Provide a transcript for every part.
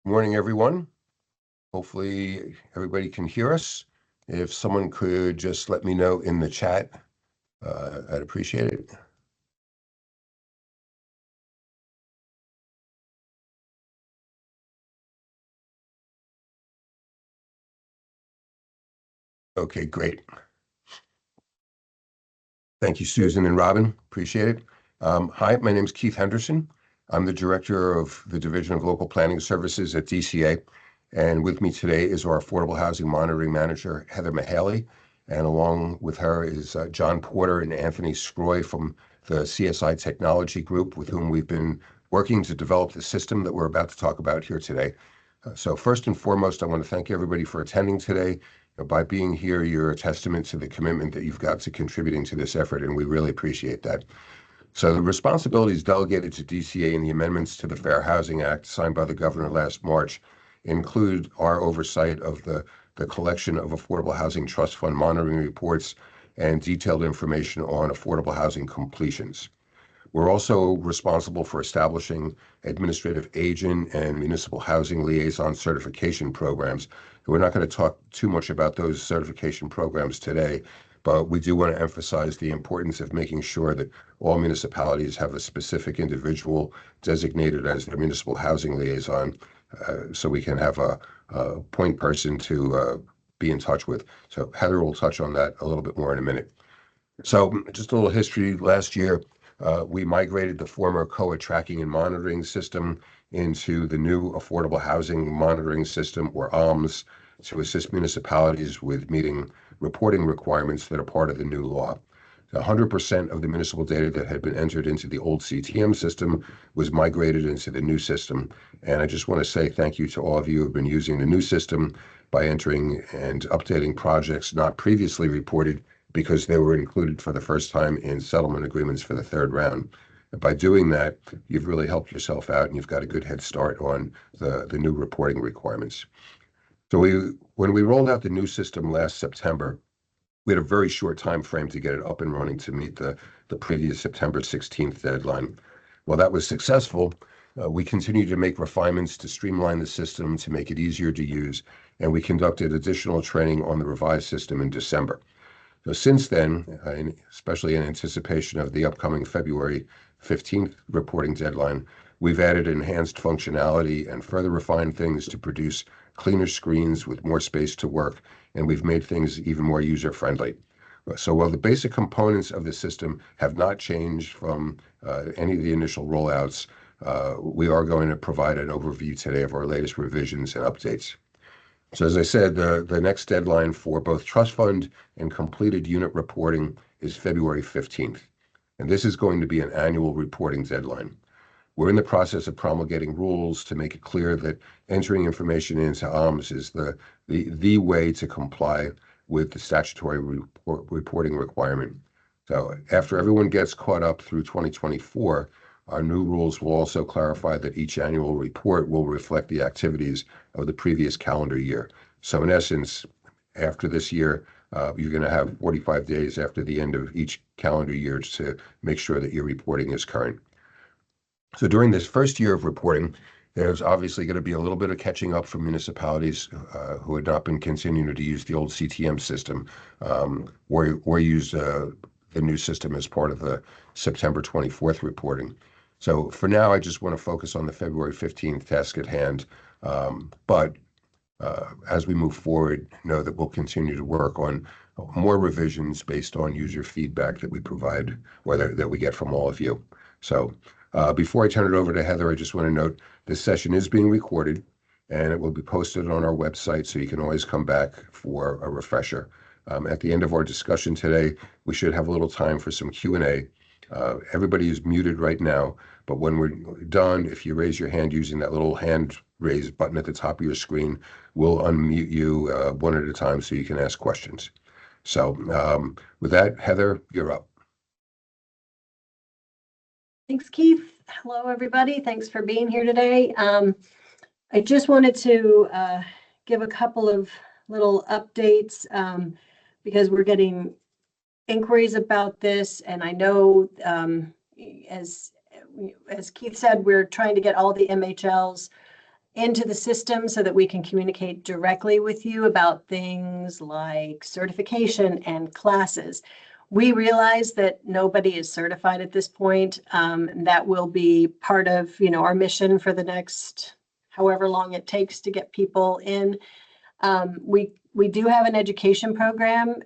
Morning, everyone. Hopefully everybody can hear us. If someone could just let me know in the chat, I'd appreciate it. Okay, great. Thank you, Susan and Robin. Appreciate it. Hi, my name is Keith Henderson. I'm the Director of the Division of Local Planning Services at DCA. And with me today is our Affordable Housing Monitoring Manager, Heather Mahaley. And along with her is John Porter and Anthony Scroy from the CSI Technology Group, with whom we've been working to develop the system that we're about to talk about here today. So first and foremost, I want to thank everybody for attending today. By being here, you're a testament to the commitment that you've got to contributing to this effort, and we really appreciate that. So the responsibilities delegated to DCA in the amendments to the Fair Housing Act signed by the governor last March include our oversight of the collection of Affordable Housing Trust Fund monitoring reports and detailed information on affordable housing completions. We're also responsible for establishing administrative agent and municipal housing liaison certification programs. We're not going to talk too much about those certification programs today, but we do want to emphasize the importance of making sure that all municipalities have a specific individual designated as their municipal housing liaison, so we can have a point person to be in touch with. So Heather will touch on that a little bit more in a minute. So just a little history. Last year, we migrated the former COA tracking and monitoring system into the new Affordable Housing Monitoring System, or AHMS, to assist municipalities with meeting reporting requirements that are part of the new law. 100% of the municipal data that had been entered into the old CTM system was migrated into the new system. And I just want to say thank you to all of you who have been using the new system by entering and updating projects not previously reported because they were included for the first time in settlement agreements for the third round. By doing that, you've really helped yourself out and you've got a good head start on the new reporting requirements. So when we rolled out the new system last September, we had a very short time frame to get it up and running to meet the previous September 16th deadline. While that was successful, we continued to make refinements to streamline the system to make it easier to use, and we conducted additional training on the revised system in December. So since then, especially in anticipation of the upcoming February 15th reporting deadline, we've added enhanced functionality and further refined things to produce cleaner screens with more space to work, and we've made things even more user-friendly. So while the basic components of the system have not changed from any of the initial rollouts, we are going to provide an overview today of our latest revisions and updates. So as I said, the next deadline for both trust fund and completed unit reporting is February 15th. And this is going to be an annual reporting deadline. We're in the process of promulgating rules to make it clear that entering information into AHMS is the way to comply with the statutory reporting requirement. So after everyone gets caught up through 2024, our new rules will also clarify that each annual report will reflect the activities of the previous calendar year. So in essence, after this year, you're going to have 45 days after the end of each calendar year to make sure that your reporting is current. So during this first year of reporting, there's obviously going to be a little bit of catching up from municipalities who had not been continuing to use the old CTM system or use the new system as part of the September 24th reporting. So for now, I just want to focus on the February 15th task at hand. But as we move forward, know that we'll continue to work on more revisions based on user feedback that we provide, that we get from all of you. So before I turn it over to Heather, I just want to note this session is being recorded and it will be posted on our website, so you can always come back for a refresher. At the end of our discussion today, we should have a little time for some Q&A. Everybody is muted right now, but when we're done, if you raise your hand using that little hand raise button at the top of your screen, we'll unmute you one at a time so you can ask questions. So with that, Heather, you're up. Thanks, Keith. Hello, everybody. Thanks for being here today. I just wanted to give a couple of little updates because we're getting inquiries about this, and I know as Keith said, we're trying to get all the MHLs into the system so that we can communicate directly with you about things like certification and classes. We realize that nobody is certified at this point. And that will be part of, our mission for the next however long it takes to get people in. We do have an education program.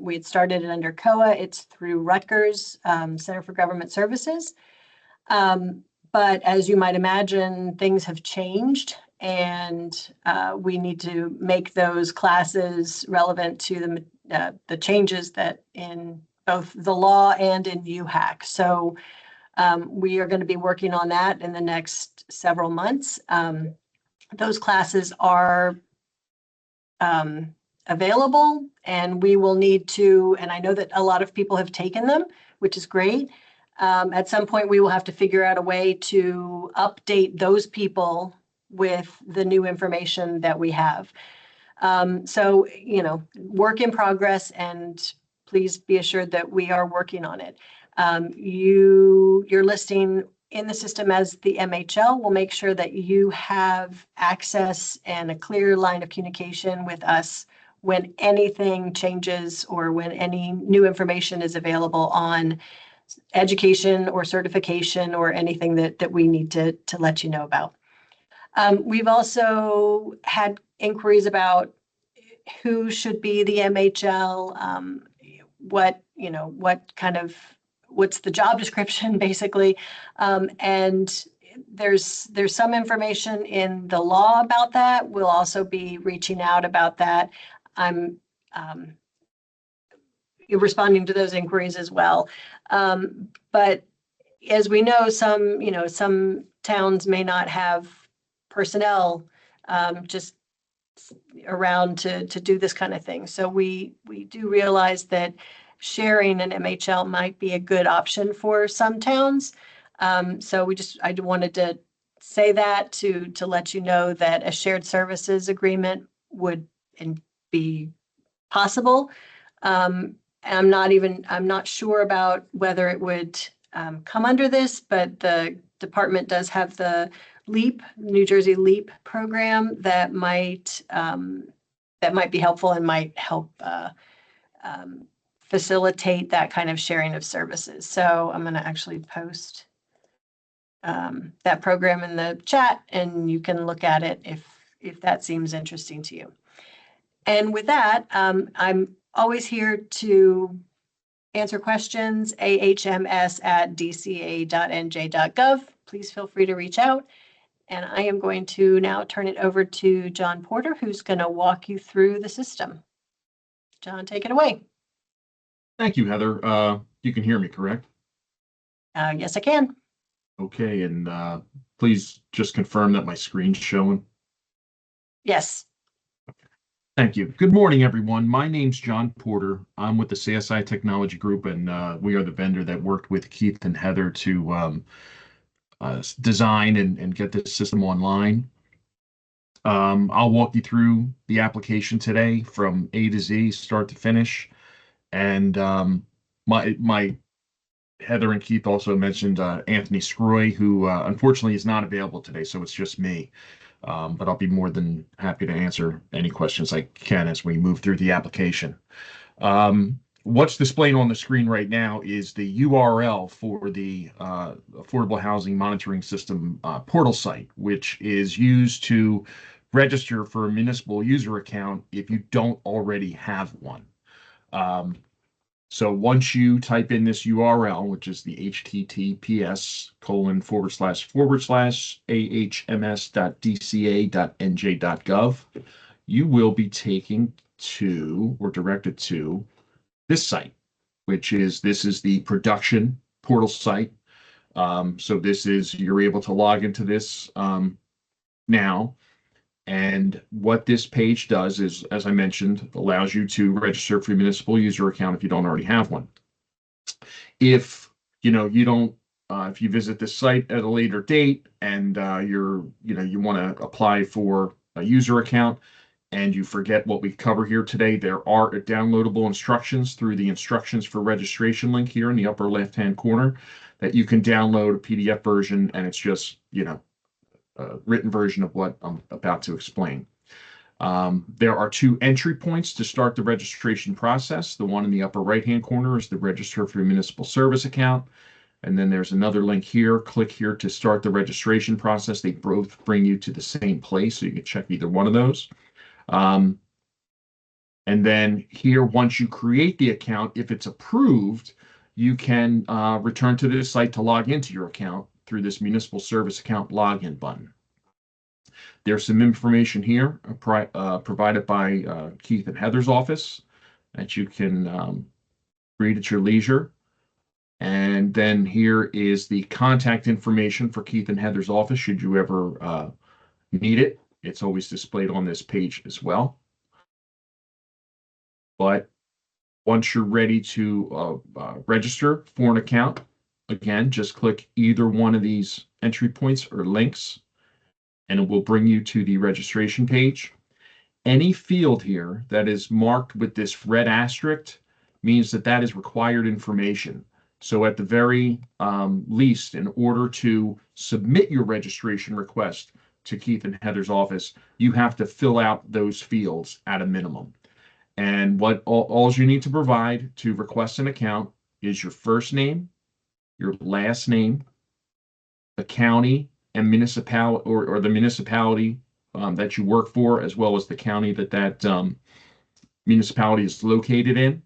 We had started it under COA. It's through Rutgers Center for Government Services. But as you might imagine, things have changed, and we need to make those classes relevant to the changes that in both the law and in UHAC. So we are going to be working on that in the next several months. Those classes are available, and we will need to, and I know that a lot of people have taken them, which is great. At some point, we will have to figure out a way to update those people with the new information that we have. So, work in progress, and please be assured that we are working on it. Your listing in the system as the MHL will make sure that you have access and a clear line of communication with us when anything changes or when any new information is available on education or certification or anything that we need to let you know about. We've also had inquiries about who should be the MHL, what's the job description basically. And there's some information in the law about that. We'll also be reaching out about that. I'm responding to those inquiries as well. But as we know, some towns may not have personnel just around to do this kind of thing. So we do realize that sharing an MHL might be a good option for some towns. So I wanted to say that to let you know that a shared services agreement would be possible. I'm not sure about whether it would come under this, but the department does have the LEAP, New Jersey LEAP program that might be helpful and might help facilitate that kind of sharing of services. So I'm going to actually post that program in the chat, and you can look at it if that seems interesting to you. And with that, I'm always here to answer questions, ahms@dca.nj.gov. Please feel free to reach out. And I am going to now turn it over to John Porter, who's going to walk you through the system. John, take it away. Thank you, Heather. You can hear me, correct? Yes, I can. Okay, and please just confirm that my screen's showing. Yes. Thank you. Good morning, everyone. My name's John Porter. I'm with the CSI Technology Group, and we are the vendor that worked with Keith and Heather to design and get this system online. I'll walk you through the application today from A to Z, start to finish. And my Heather and Keith also mentioned Anthony Scroy, who unfortunately is not available today, so it's just me. But I'll be more than happy to answer any questions I can as we move through the application. What's displayed on the screen right now is the URL for the Affordable Housing Monitoring System portal site, which is used to register for a municipal user account if you don't already have one. So once you type in this URL, which is the https://ahms.dca.nj.gov, you will be taken to or directed to this site, this is the production portal site. So you're able to log into this now. And what this page does is, as I mentioned, allows you to register for your municipal user account if you don't already have one. If if you visit this site at a later date and you want to apply for a user account and you forget what we cover here today, there are downloadable instructions through the instructions for registration link here in the upper left-hand corner that you can download a PDF version, and it's just, written version of what I'm about to explain. There are two entry points to start the registration process. The one in the upper right-hand corner is the register for your municipal service account. And then there's another link here. Click here to start the registration process. They both bring you to the same place, so you can check either one of those. And then here, once you create the account, if it's approved, you can return to this site to log into your account through this municipal service account login button. There's some information here provided by Keith and Heather's office that you can read at your leisure. And then here is the contact information for Keith and Heather's office should you ever need it. It's always displayed on this page as well. But once you're ready to register for an account, again, just click either one of these entry points or links, and it will bring you to the registration page. Any field here that is marked with this red asterisk means that that is required information. So at the very least, in order to submit your registration request to Keith and Heather's office, you have to fill out those fields at a minimum. And what all you need to provide to request an account is your first name, your last name, the county and municipality or the municipality that you work for, as well as the county that municipality is located in.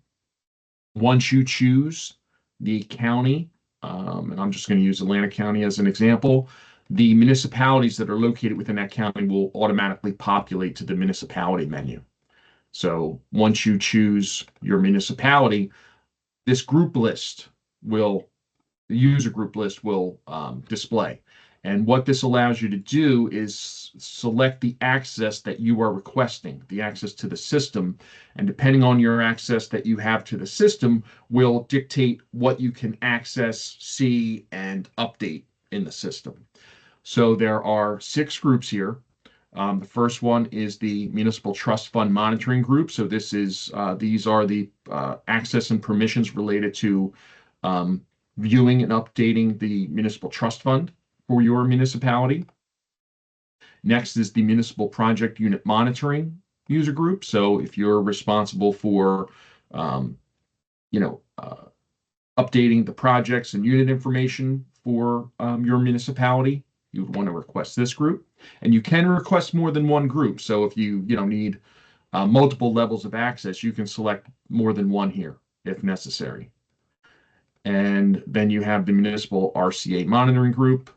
Once you choose the county, and I'm just going to use Atlantic County as an example, the municipalities that are located within that county will automatically populate to the municipality menu. So once you choose your municipality, this group list will, the user group list will display. And what this allows you to do is select the access that you are requesting, the access to the system. And depending on your access that you have to the system will dictate what you can access, see, and update in the system. So there are 6 groups here. The first one is the Municipal Trust Fund Monitoring Group. So this is these are the access and permissions related to viewing and updating the municipal trust fund for your municipality. Next is the Municipal Project Unit Monitoring user group. So if you're responsible for updating the projects and unit information for your municipality, you would want to request this group. And you can request more than one group. So if you need multiple levels of access, you can select more than one here if necessary. And then you have the Municipal RCA Monitoring Group.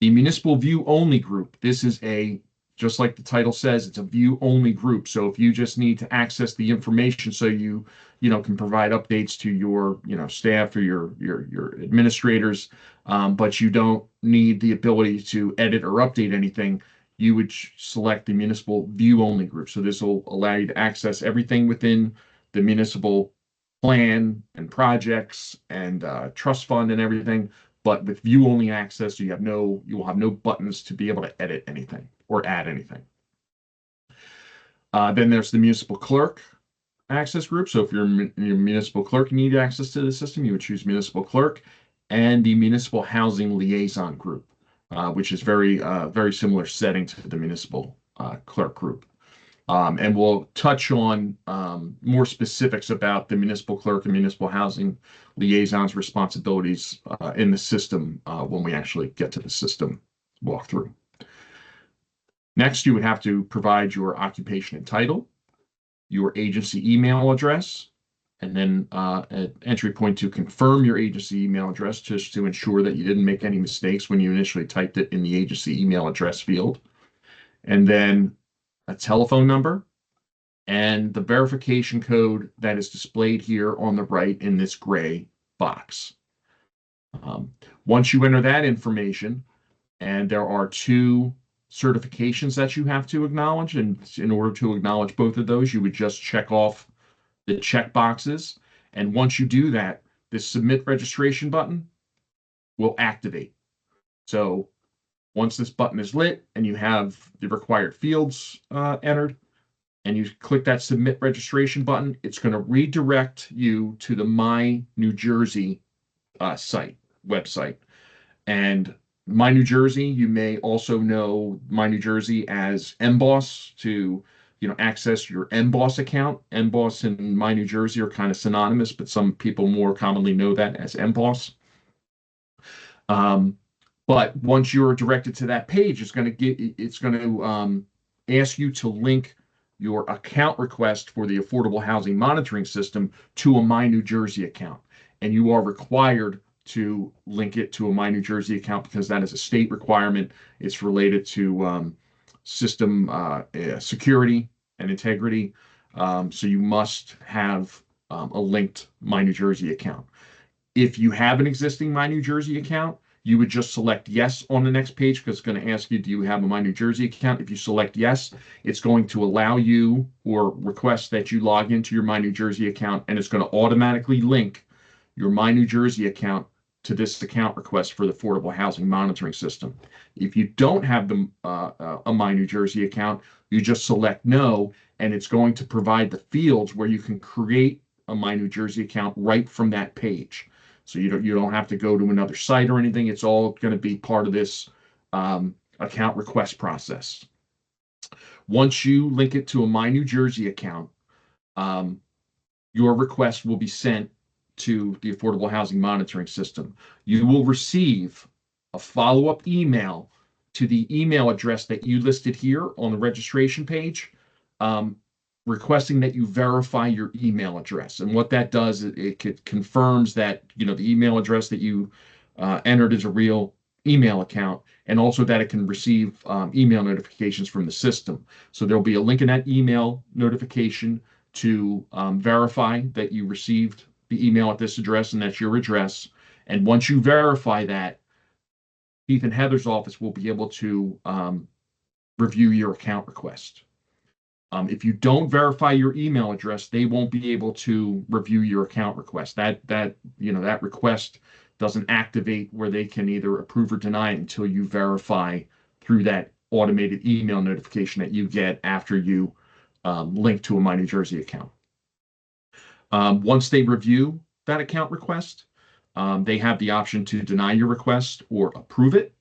The Municipal View Only Group. This is just like the title says, it's a view only group. So if you just need to access the information so you can provide updates to your staff or your administrators, but you don't need the ability to edit or update anything, you would select the Municipal View Only Group. So this will allow you to access everything within the municipal plan and projects and trust fund and everything, but with view only access, you will have no buttons to be able to edit anything or add anything. Then there's the Municipal Clerk access group. So if you're a municipal clerk, you need access to the system, you would choose Municipal Clerk. And the Municipal Housing Liaison group, which is very similar setting to the Municipal Clerk group. And we'll touch on more specifics about the Municipal Clerk and Municipal Housing Liaison's responsibilities in the system when we actually get to the system walkthrough. Next, you would have to provide your occupation and title, your agency email address, and then an entry point to confirm your agency email address just to ensure that you didn't make any mistakes when you initially typed it in the agency email address field. And then a telephone number and the verification code that is displayed here on the right in this gray box. Once you enter that information, and there are 2 certifications that you have to acknowledge, and in order to acknowledge both of those, you would just check off the check boxes. And once you do that, this submit registration button will activate. So once this button is lit and you have the required fields entered, and you click that submit registration button, it's going to redirect you to the My New Jersey website. And My New Jersey, you may also know My New Jersey as MBOSS to, access your MBOSS account. MBOSS and My New Jersey are kind of synonymous, but some people more commonly know that as MBOSS. But once you're directed to that page, it's going to ask you to link your account request for the Affordable Housing Monitoring System to a My New Jersey account. And you are required to link it to a My New Jersey account because that is a state requirement. It's related to system security and integrity. So you must have a linked My New Jersey account. If you have an existing My New Jersey account, you would just select yes on the next page because it's going to ask you, do you have a My New Jersey account? If you select yes, it's going to allow you or request that you log into your My New Jersey account, and it's going to automatically link your My New Jersey account to this account request for the Affordable Housing Monitoring System. If you don't have a My New Jersey account, you just select no, and it's going to provide the fields where you can create a My New Jersey account right from that page. So you don't have to go to another site or anything. It's all going to be part of this account request process. Once you link it to a My New Jersey account, your request will be sent to the Affordable Housing Monitoring System. You will receive a follow-up email to the email address that you listed here on the registration page, requesting that you verify your email address. And what that does, it confirms that the email address that you entered is a real email account, and also that it can receive email notifications from the system. So there'll be a link in that email notification to verify that you received the email at this address and that's your address. And once you verify that, Keith and Heather's office will be able to review your account request. If you don't verify your email address, they won't be able to review your account request. That request doesn't activate where they can either approve or deny it until you verify through that automated email notification that you get after you link to a My New Jersey account. Once they review that account request, they have the option to deny your request or approve it.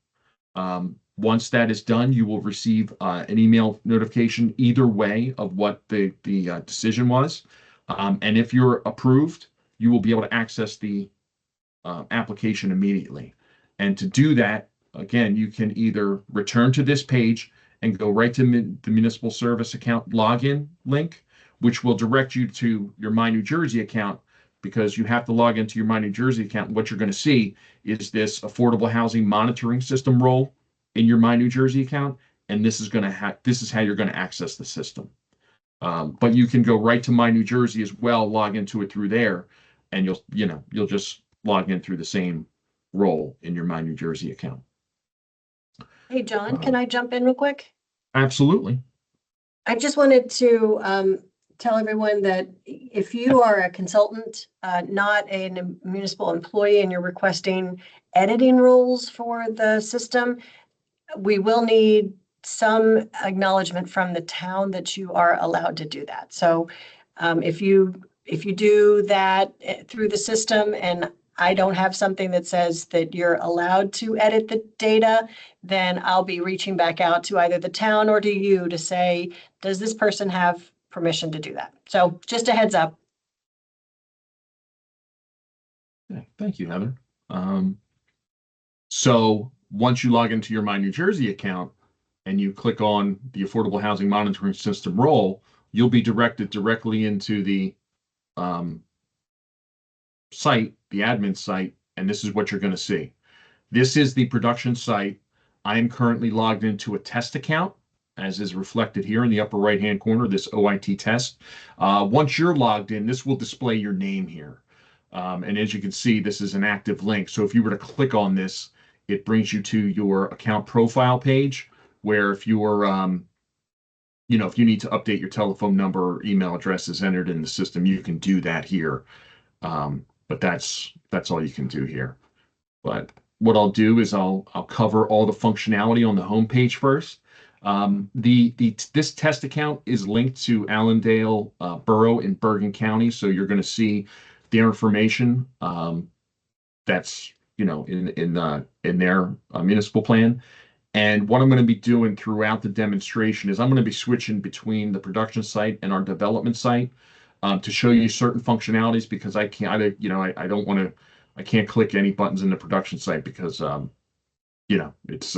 Once that is done, you will receive an email notification either way of what the decision was. And if you're approved, you will be able to access the application immediately. And to do that, again, you can either return to this page and go right to the municipal service account login link, which will direct you to your My New Jersey account, because you have to log into your My New Jersey account. What you're going to see is this Affordable Housing Monitoring System role in your My New Jersey account, and this is how you're going to access the system. But you can go right to My New Jersey as well, log into it through there, and you'll just log in through the same role in your My New Jersey account. Hey, John, can I jump in real quick? Absolutely. I just wanted to tell everyone that if you are a consultant, not a municipal employee, and you're requesting editing rules for the system, we will need some acknowledgement from the town that you are allowed to do that. So if you do that through the system and I don't have something that says that you're allowed to edit the data, then I'll be reaching back out to either the town or to you to say, does this person have permission to do that? So just a heads up. Yeah, thank you, Heather. So once you log into your My New Jersey account and you click on the Affordable Housing Monitoring System role, you'll be directed directly into the site, the admin site, and this is what you're going to see. This is the production site. I am currently logged into a test account, as is reflected here in the upper right-hand corner, this OIT test. Once you're logged in, this will display your name here. And as you can see, this is an active link. So if you were to click on this, it brings you to your account profile page, where if you're, if you need to update your telephone number or email address is entered in the system, you can do that here. But that's all you can do here. But what I'll do is I'll cover all the functionality on the homepage first. This test account is linked to Allendale Borough in Bergen County, so you're going to see their information. That's in their municipal plan. And what I'm going to be doing throughout the demonstration is I'm going to be switching between the production site and our development site to show you certain functionalities because I can't, I don't want to, I can't click any buttons in the production site because, it's,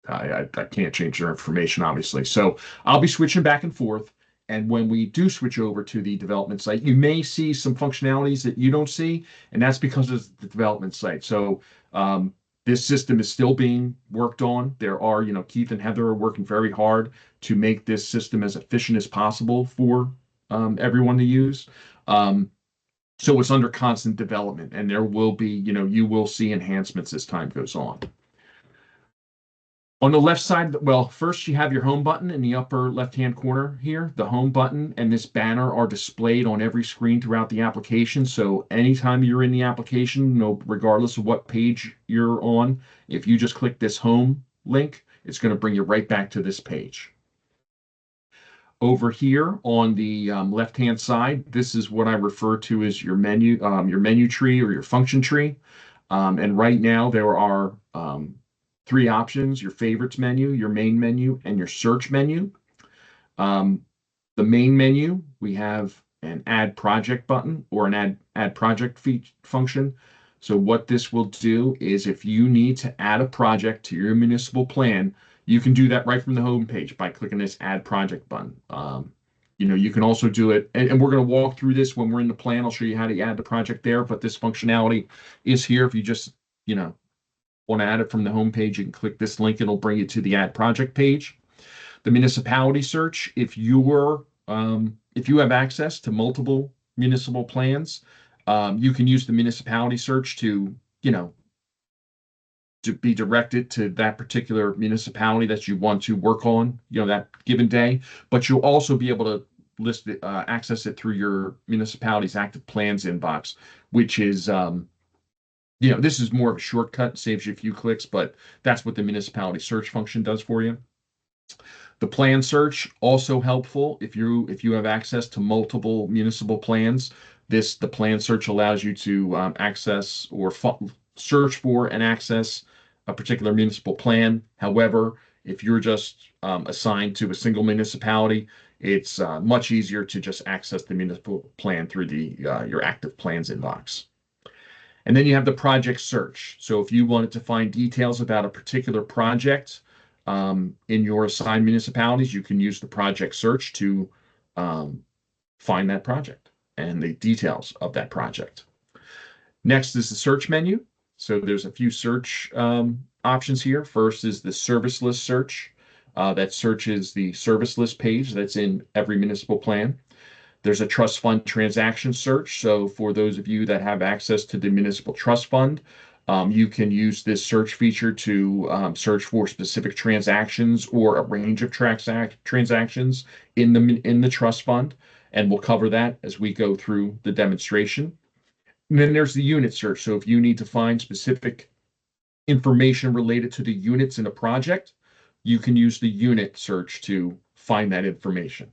I can't change their information, obviously. So I'll be switching back and forth. And when we do switch over to the development site, you may see some functionalities that you don't see, and that's because of the development site. So this system is still being worked on. There are, Keith and Heather are working very hard to make this system as efficient as possible for everyone to use. So it's under constant development, and there will be, you will see enhancements as time goes on. On the left side, well, first you have your home button in the upper left-hand corner here. The home button and this banner are displayed on every screen throughout the application. So anytime you're in the application, regardless of what page you're on, if you just click this home link, it's going to bring you right back to this page. Over here on the left-hand side, this is what I refer to as your menu tree or your function tree. And right now there are three options: your favorites menu, your main menu, and your search menu. The main menu, we have an add project button or an add project function. So what this will do is if you need to add a project to your municipal plan, you can do that right from the home page by clicking this add project button. You can also do it, and we're going to walk through this when we're in the plan. I'll show you how to add the project there, but this functionality is here. If you just, want to add it from the home page, you can click this link. It'll bring you to the add project page. The municipality search, if you have access to multiple municipal plans, you can use the municipality search to be directed to that particular municipality that you want to work on, that given day. But you'll also be able to access it through your municipality's active plans inbox, which is this is more of a shortcut, saves you a few clicks, but that's what the municipality search function does for you. The plan search, also helpful if you have access to multiple municipal plans. The plan search allows you to access or search for and access a particular municipal plan. However, if you're just assigned to a single municipality, it's much easier to just access the municipal plan through your active plans inbox. And then you have the project search. So if you wanted to find details about a particular project in your assigned municipalities, you can use the project search to find that project and the details of that project. Next is the search menu. So there's a few search options here. First is the service list search. That searches the service list page that's in every municipal plan. There's a trust fund transaction search. So for those of you that have access to the municipal trust fund, you can use this search feature to search for specific transactions or a range of transactions in the trust fund. And we'll cover that as we go through the demonstration. And then there's the unit search. So if you need to find specific information related to the units in a project, you can use the unit search to find that information.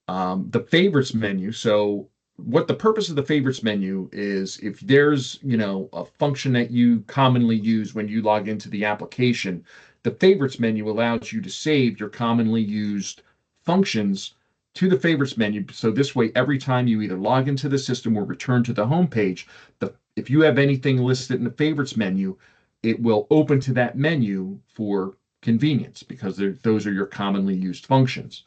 The favorites menu. So what the purpose of the favorites menu is, if there's, a function that you commonly use when you log into the application, the favorites menu allows you to save your commonly used functions to the favorites menu. So this way, every time you either log into the system or return to the home page, if you have anything listed in the favorites menu, it will open to that menu for convenience because those are your commonly used functions.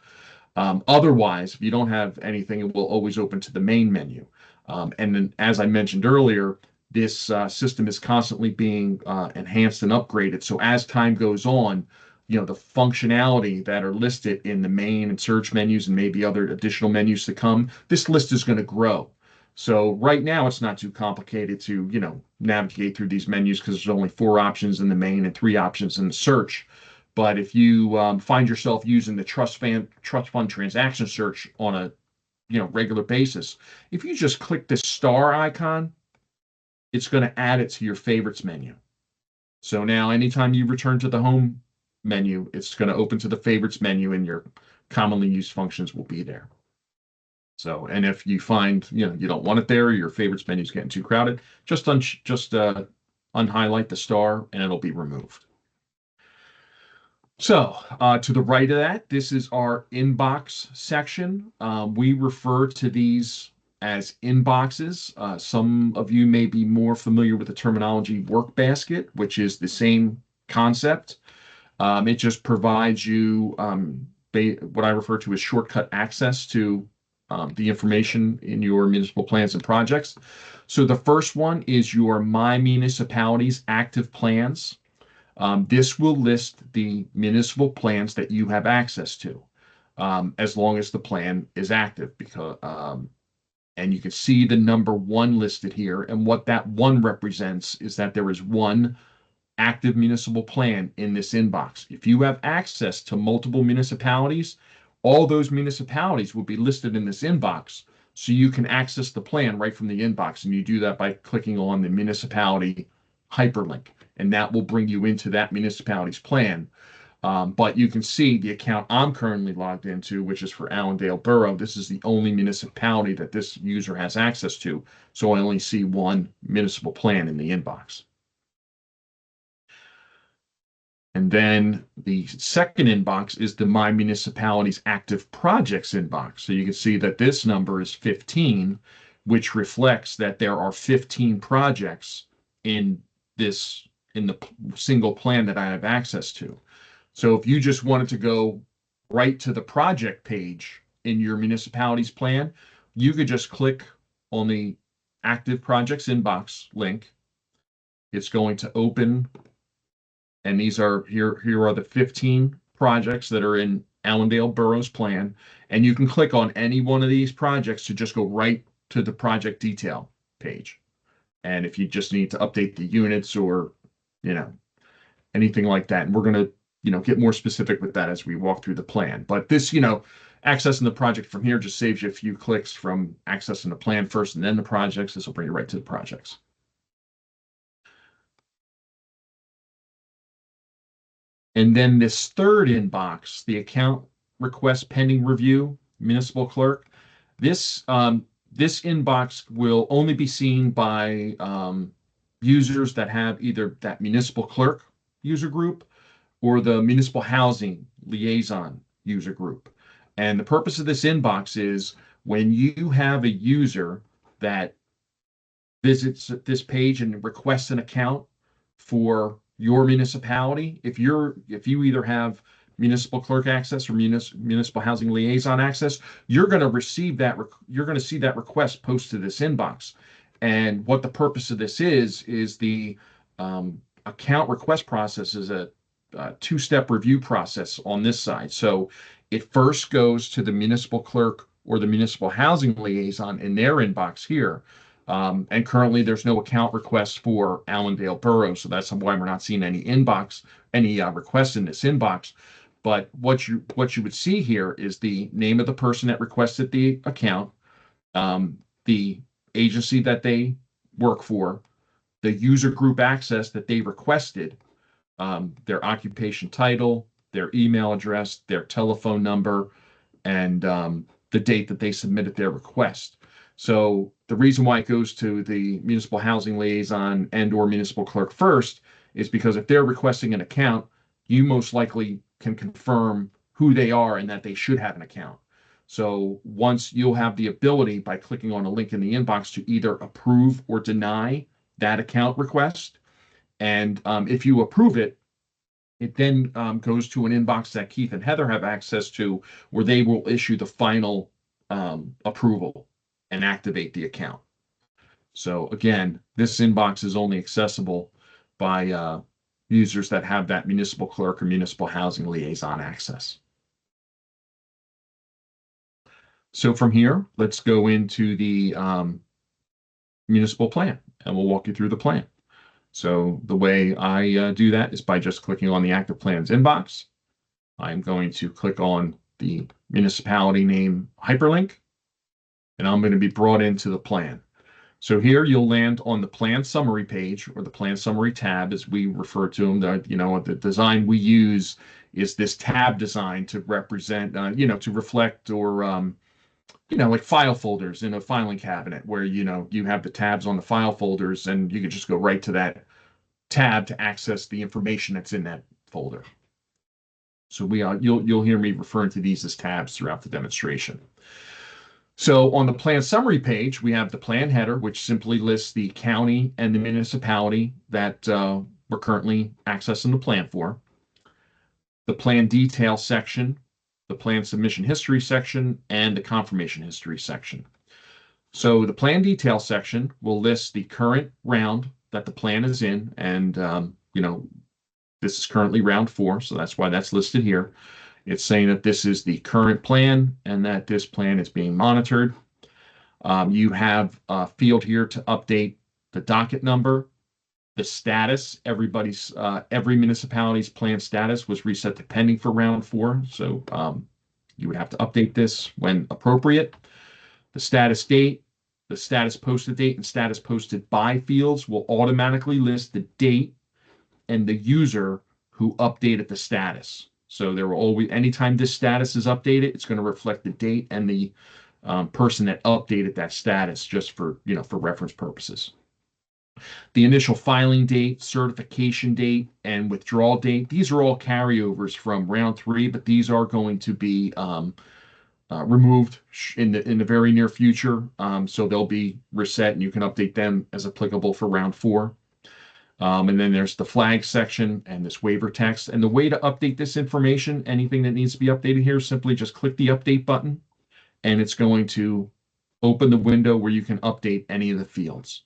Otherwise, if you don't have anything, it will always open to the main menu. And then, as I mentioned earlier, this system is constantly being enhanced and upgraded. So as time goes on, the functionality that are listed in the main and search menus and maybe other additional menus to come, this list is going to grow. So right now, it's not too complicated to, navigate through these menus because there's only 4 options in the main and 3 options in the search. But if you find yourself using the trust fund transaction search on a regular basis, if you just click this star icon, it's going to add it to your favorites menu. So now anytime you return to the home menu, it's going to open to the favorites menu and your commonly used functions will be there. So, and if you find, you don't want it there, your favorites menu is getting too crowded, just unhighlight the star and it'll be removed. So, to the right of that, this is our inbox section. We refer to these as inboxes. Some of you may be more familiar with the terminology work basket, which is the same concept. It just provides you what I refer to as shortcut access to the information in your municipal plans and projects. So the first one is your My Municipalities active plans. This will list the municipal plans that you have access to, as long as the plan is active. And you can see the number 1 listed here. And what that 1 represents is that there is 1 active municipal plan in this inbox. If you have access to multiple municipalities, all those municipalities will be listed in this inbox, so you can access the plan right from the inbox. And you do that by clicking on the municipality hyperlink, and that will bring you into that municipality's plan. But you can see the account I'm currently logged into, which is for Allendale Borough. This is the only municipality that this user has access to, so I only see 1 municipal plan in the inbox. And then the second inbox is the My Municipalities Active Projects inbox. So you can see that this number is 15, which reflects that there are 15 projects in the single plan that I have access to. So if you just wanted to go right to the project page in your municipality's plan, you could just click on the Active Projects inbox link. It's going to open. And these are here are the 15 projects that are in Allendale Borough's plan. And you can click on any one of these projects to just go right to the project detail page. And if you just need to update the units or, anything like that, and we're going to, get more specific with that as we walk through the plan. But this, accessing the project from here just saves you a few clicks from accessing the plan first and then the projects. This will bring you right to the projects. And then this third inbox, the account request pending review, municipal clerk, this inbox will only be seen by users that have either that municipal clerk user group or the municipal housing liaison user group. And the purpose of this inbox is when you have a user that visits this page and requests an account for your municipality, if you either have municipal clerk access or municipal housing liaison access, you're going to receive that. You're going to see that request posted to this inbox. And what the purpose of this is the account request process is a 2-step review process on this side. So it first goes to the municipal clerk or the municipal housing liaison in their inbox here. And currently there's no account request for Allendale Borough. So that's why we're not seeing any requests in this inbox. But what you would see here is the name of the person that requested the account, the agency that they work for, the user group access that they requested, their occupation title, their email address, their telephone number, and the date that they submitted their request. So the reason why it goes to the municipal housing liaison and or municipal clerk first is because if they're requesting an account, you most likely can confirm who they are and that they should have an account. So once you'll have the ability by clicking on a link in the inbox to either approve or deny that account request. And if you approve it, it then goes to an inbox that Keith and Heather have access to where they will issue the final approval and activate the account. So again, this inbox is only accessible by users that have that municipal clerk or municipal housing liaison access. So from here, let's go into the municipal plan and we'll walk you through the plan. So the way I do that is by just clicking on the active plans inbox. I'm going to click on the municipality name hyperlink, and I'm going to be brought into the plan. So here you'll land on the plan summary page, or the plan summary tab as we refer to them. The design we use is this tab design to represent, to reflect or like file folders in a filing cabinet where, you have the tabs on the file folders and you can just go right to that tab to access the information that's in that folder. So you'll hear me referring to these as tabs throughout the demonstration. So on the plan summary page, we have the plan header, which simply lists the county and the municipality that we're currently accessing the plan for. The plan detail section, the plan submission history section, and the confirmation history section. So the plan detail section will list the current round that the plan is in, and this is currently round 4, so that's why that's listed here. It's saying that this is the current plan and that this plan is being monitored. You have a field here to update the docket number, the status. Every municipality's plan status was reset to pending for round 4, so you would have to update this when appropriate. The status date, the status posted date, and status posted by fields will automatically list the date and the user who updated the status. So there will always, anytime this status is updated, it's going to reflect the date and the person that updated that status, just for reference purposes. The initial filing date, certification date, and withdrawal date, these are all carryovers from round 3, but these are going to be removed in the very near future. So they'll be reset and you can update them as applicable for round 4. And then there's the flag section and this waiver text. And the way to update this information, anything that needs to be updated here, simply just click the update button and it's going to open the window where you can update any of the fields.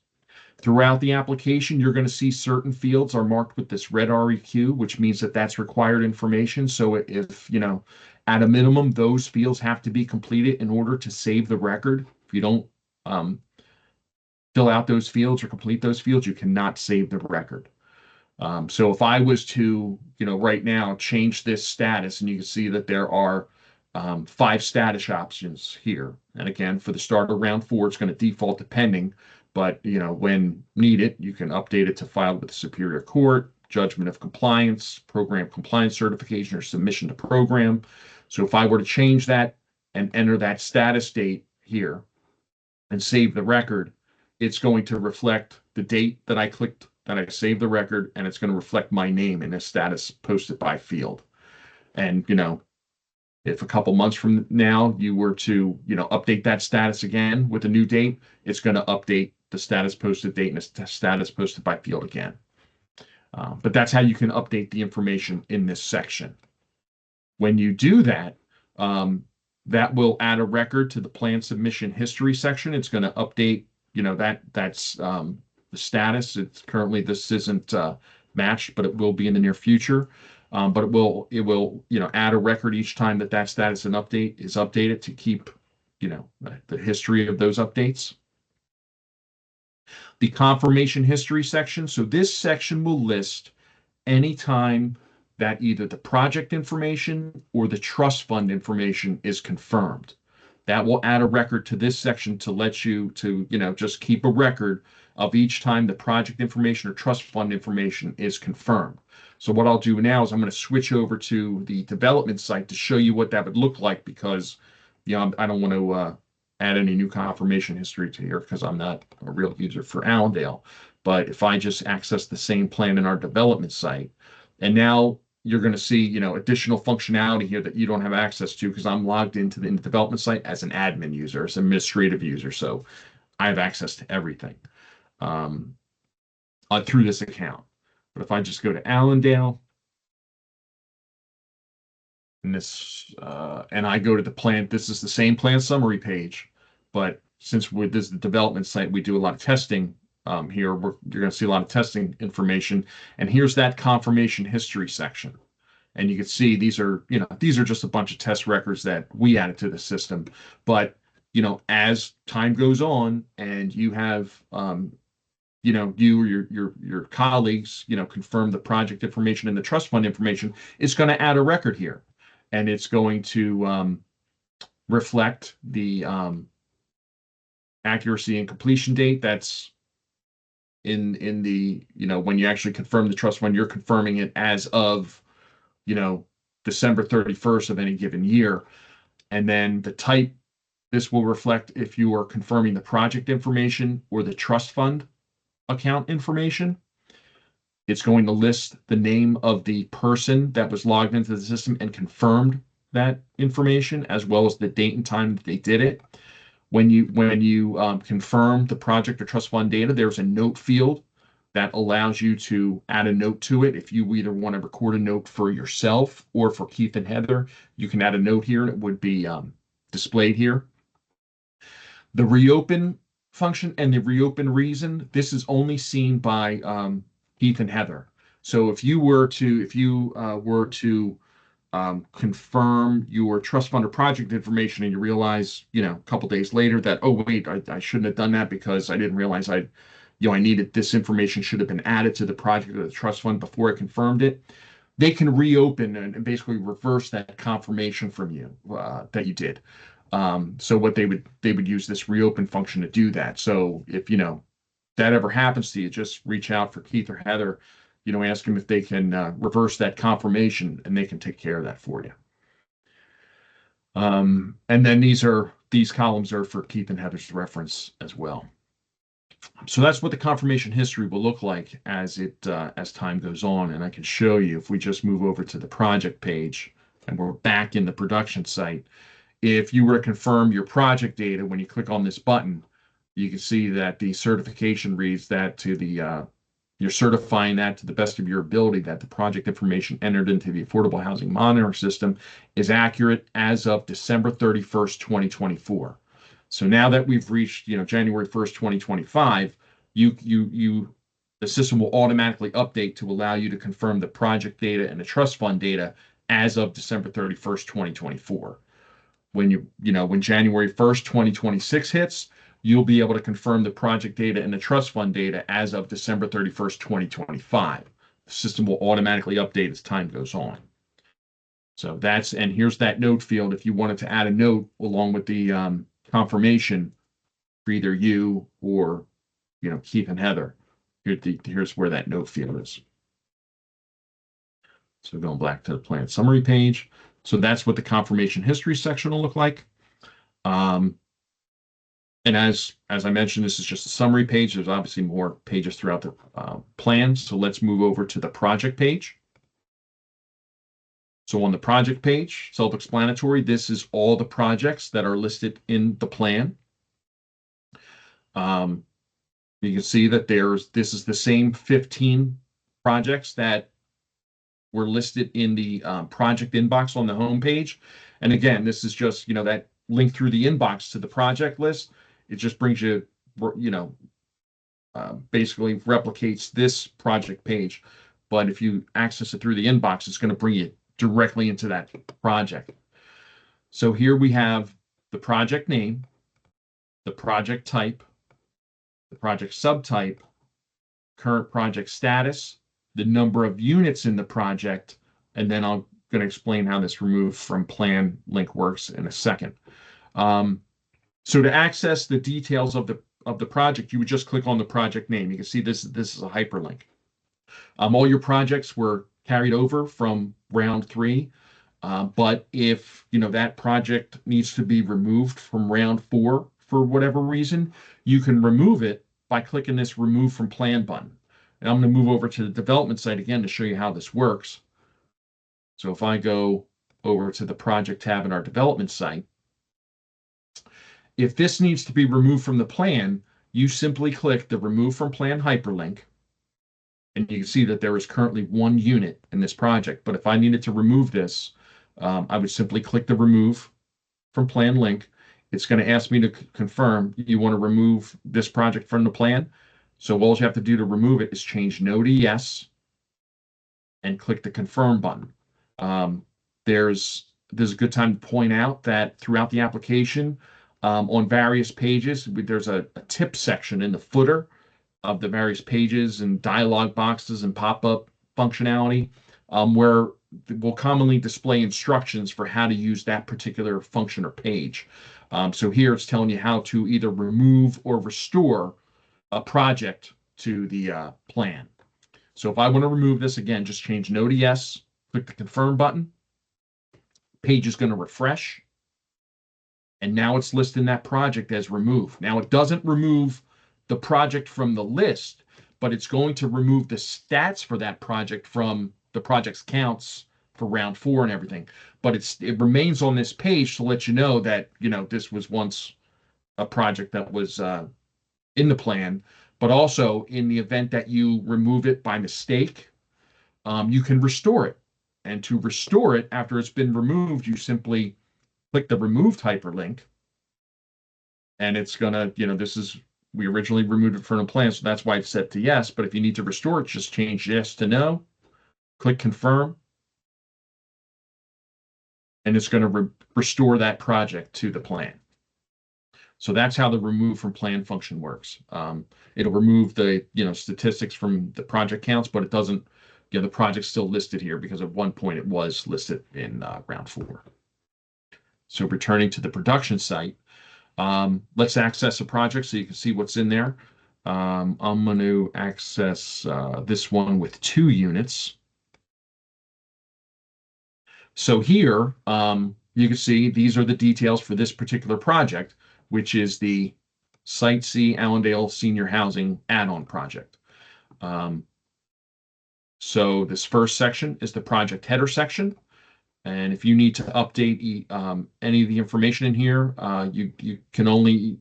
Throughout the application, you're going to see certain fields are marked with this red REQ, which means that that's required information. So if, at a minimum, those fields have to be completed in order to save the record. If you don't fill out those fields or complete those fields, you cannot save the record. So if I was to, right now change this status, and you can see that there are 5 status options here. And again, for the start of round 4, it's going to default to pending, but when needed, you can update it to filed with the Superior Court, judgment of compliance, program compliance certification, or submission to program. So if I were to change that and enter that status date here and save the record, it's going to reflect the date that I clicked, that I saved the record, and it's going to reflect my name in a status posted by field. And, if a couple months from now you were to, update that status again with a new date, it's going to update the status posted date and the status posted by field again. But that's how you can update the information in this section. When you do that, that will add a record to the plan submission history section. It's going to update, that's the status. It's currently, this isn't matched, but it will be in the near future. But it will add a record each time that status and update is updated to keep, the history of those updates. The confirmation history section. So this section will list any time that either the project information or the trust fund information is confirmed. That will add a record to this section to let you just keep a record of each time the project information or trust fund information is confirmed. So what I'll do now is I'm going to switch over to the development site to show you what that would look like, because I don't want to add any new confirmation history to here because I'm not a real user for Allendale. But if I just access the same plan in our development site, and now you're going to see additional functionality here that you don't have access to, because I'm logged into the development site as an admin user, as an administrative user. So I have access to everything through this account. But if I just go to Allendale and and I go to the plan, this is the same plan summary page, but since this is the development site, we do a lot of testing here. You're going to see a lot of testing information, and here's that confirmation history section. And you can see these are just a bunch of test records that we added to the system. But as time goes on and you have you or your colleagues, confirm the project information and the trust fund information, it's going to add a record here, and it's going to reflect the accuracy and completion date. That's in the when you actually confirm the trust fund, you're confirming it as of December 31st of any given year, and then the type This will reflect if you are confirming the project information or the trust fund account information. It's going to list the name of the person that was logged into the system and confirmed that information, as well as the date and time that they did it. When you confirm the project or trust fund data, there's a note field that allows you to add a note to it. If you either want to record a note for yourself or for Keith and Heather, you can add a note here and it would be displayed here. The reopen function and the reopen reason, this is only seen by Keith and Heather. So if you were to confirm your trust fund or project information and you realize, a couple days later that, oh wait, I shouldn't have done that because I didn't realize I needed this information should have been added to the project or the trust fund before I confirmed it. They can reopen and basically reverse that confirmation from you that you did. So what they would use this reopen function to do that. So if that ever happens to you, just reach out for Keith or Heather, ask them if they can reverse that confirmation and they can take care of that for you. And then these columns are for Keith and Heather's reference as well. So that's what the confirmation history will look like as time goes on. And I can show you if we just move over to the project page and we're back in the production site. If you were to confirm your project data, when you click on this button, you can see that the certification reads that you're certifying that to the best of your ability that the project information entered into the Affordable Housing Monitoring System is accurate as of December 31st, 2024. So now that we've reached, January 1st, 2025, the system will automatically update to allow you to confirm the project data and the trust fund data as of December 31st, 2024. When January 1st, 2026 hits, you'll be able to confirm the project data and the trust fund data as of December 31st, 2025. The system will automatically update as time goes on. So and here's that note field if you wanted to add a note along with the confirmation for either you or, Keith and Heather. Here's where that note field is. So going back to the plan summary page. So that's what the confirmation history section will look like. And as I mentioned, this is just a summary page. There's obviously more pages throughout the plan. So let's move over to the project page. So on the project page, self-explanatory, this is all the projects that are listed in the plan. You can see that this is the same 15 projects that were listed in the project inbox on the home page. And again, this is just, that link through the inbox to the project list. It just brings you, basically replicates this project page. But if you access it through the inbox, it's going to bring you directly into that project. So here we have the project name, the project type, the project subtype, current project status, the number of units in the project, and then I'm going to explain how this remove from plan link works in a second. So to access the details of the project, you would just click on the project name. You can see this is a hyperlink. All your projects were carried over from round 3, but if that project needs to be removed from round 4 for whatever reason, you can remove it by clicking this remove from plan button. And I'm going to move over to the development site again to show you how this works. So if I go over to the project tab in our development site, if this needs to be removed from the plan, you simply click the remove from plan hyperlink. And you can see that there is currently 1 unit in this project. But if I needed to remove this, I would simply click the remove from plan link. It's going to ask me to confirm you want to remove this project from the plan. So all you have to do to remove it is change no to yes and click the confirm button. There's a good time to point out that throughout the application, on various pages, there's a tip section in the footer of the various pages and dialog boxes and pop-up functionality, where we'll commonly display instructions for how to use that particular function or page. So here it's telling you how to either remove or restore a project to the plan. So if I want to remove this, again, just change no to yes, click the confirm button. Page is going to refresh. And now it's listing that project as removed. Now it doesn't remove the project from the list, but it's going to remove the stats for that project from the project's counts for round 4 and everything. But it remains on this page to let you know that, this was once a project that was in the plan, but also in the event that you remove it by mistake, you can restore it. And to restore it after it's been removed, you simply click the removed hyperlink, and it's gonna, we originally removed it from the plan, so that's why it's set to yes. But if you need to restore it, just change yes to no, click confirm, and it's going to restore that project to the plan. So that's how the remove from plan function works. It'll remove the statistics from the project counts, but it doesn't. The project's still listed here because at one point it was listed in round 4. So returning to the production site, let's access a project so you can see what's in there. I'm going to access this one with 2 units. So here, you can see these are the details for this particular project, which is the Site C Allendale Senior Housing add-on project. So this first section is the project header section. And if you need to update any of the information in here, you can only,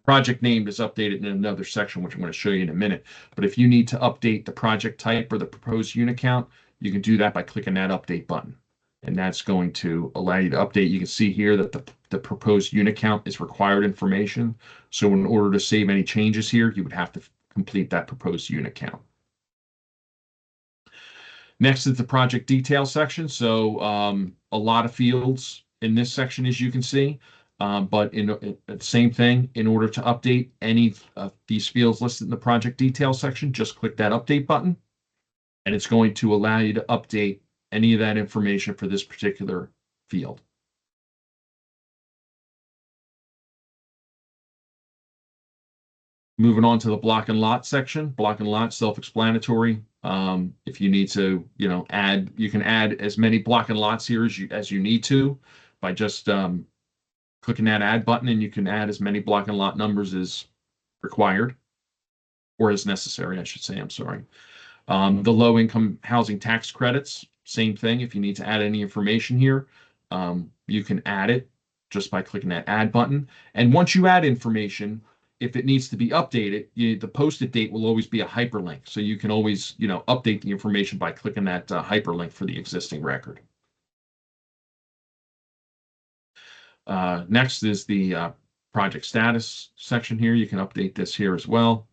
project name is updated in another section, which I'm going to show you in a minute. But if you need to update the project type or the proposed unit count, you can do that by clicking that update button. And that's going to allow you to update. You can see here that the proposed unit count is required information. So in order to save any changes here, you would have to complete that proposed unit count. Next is the project detail section. So a lot of fields in this section, as you can see, but the same thing, in order to update any of these fields listed in the project detail section, just click that update button, and it's going to allow you to update any of that information for this particular field. Moving on to the block and lot section. Block and lot, self-explanatory. If you need to, add, you can add as many block and lots here as you need to by just clicking that add button, and you can add as many block and lot numbers as required, or as necessary, I should say. I'm sorry. The low income housing tax credits, same thing. If you need to add any information here, you can add it just by clicking that add button. And once you add information, if it needs to be updated, the posted date will always be a hyperlink. So you can always, update the information by clicking that hyperlink for the existing record. Next is the project status section here. You can update this here as well.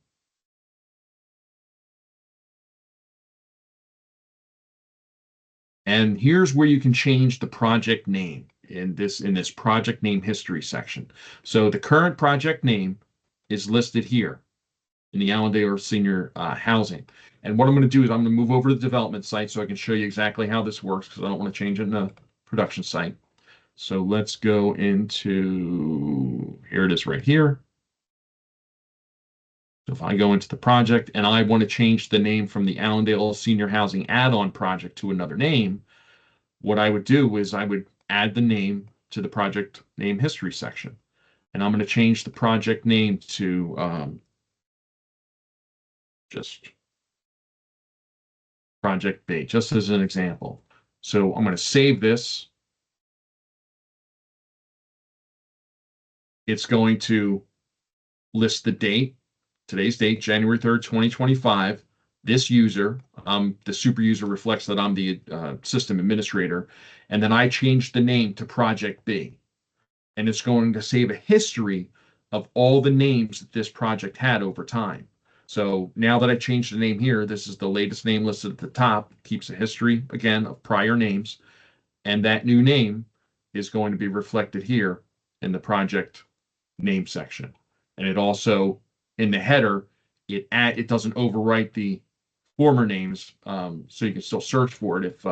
And here's where you can change the project name in this project name history section. So the current project name is listed here in the Allendale Senior Housing. And what I'm going to do is I'm going to move over to the development site so I can show you exactly how this works, because I don't want to change it in the production site. So let's go into, here it is right here. So if I go into the project and I want to change the name from the Allendale Senior Housing add-on project to another name, what I would do is I would add the name to the project name history section. And I'm going to change the project name to just Project B, just as an example. So I'm going to save this. It's going to list the date, today's date, January 3rd, 2025. This user, the super user reflects that I'm the system administrator. And then I changed the name to Project B. And it's going to save a history of all the names that this project had over time. So now that I changed the name here, this is the latest name listed at the top, keeps a history, again, of prior names. And that new name is going to be reflected here in the project name section. And it also, in the header, it doesn't overwrite the former names, so you can still search for it if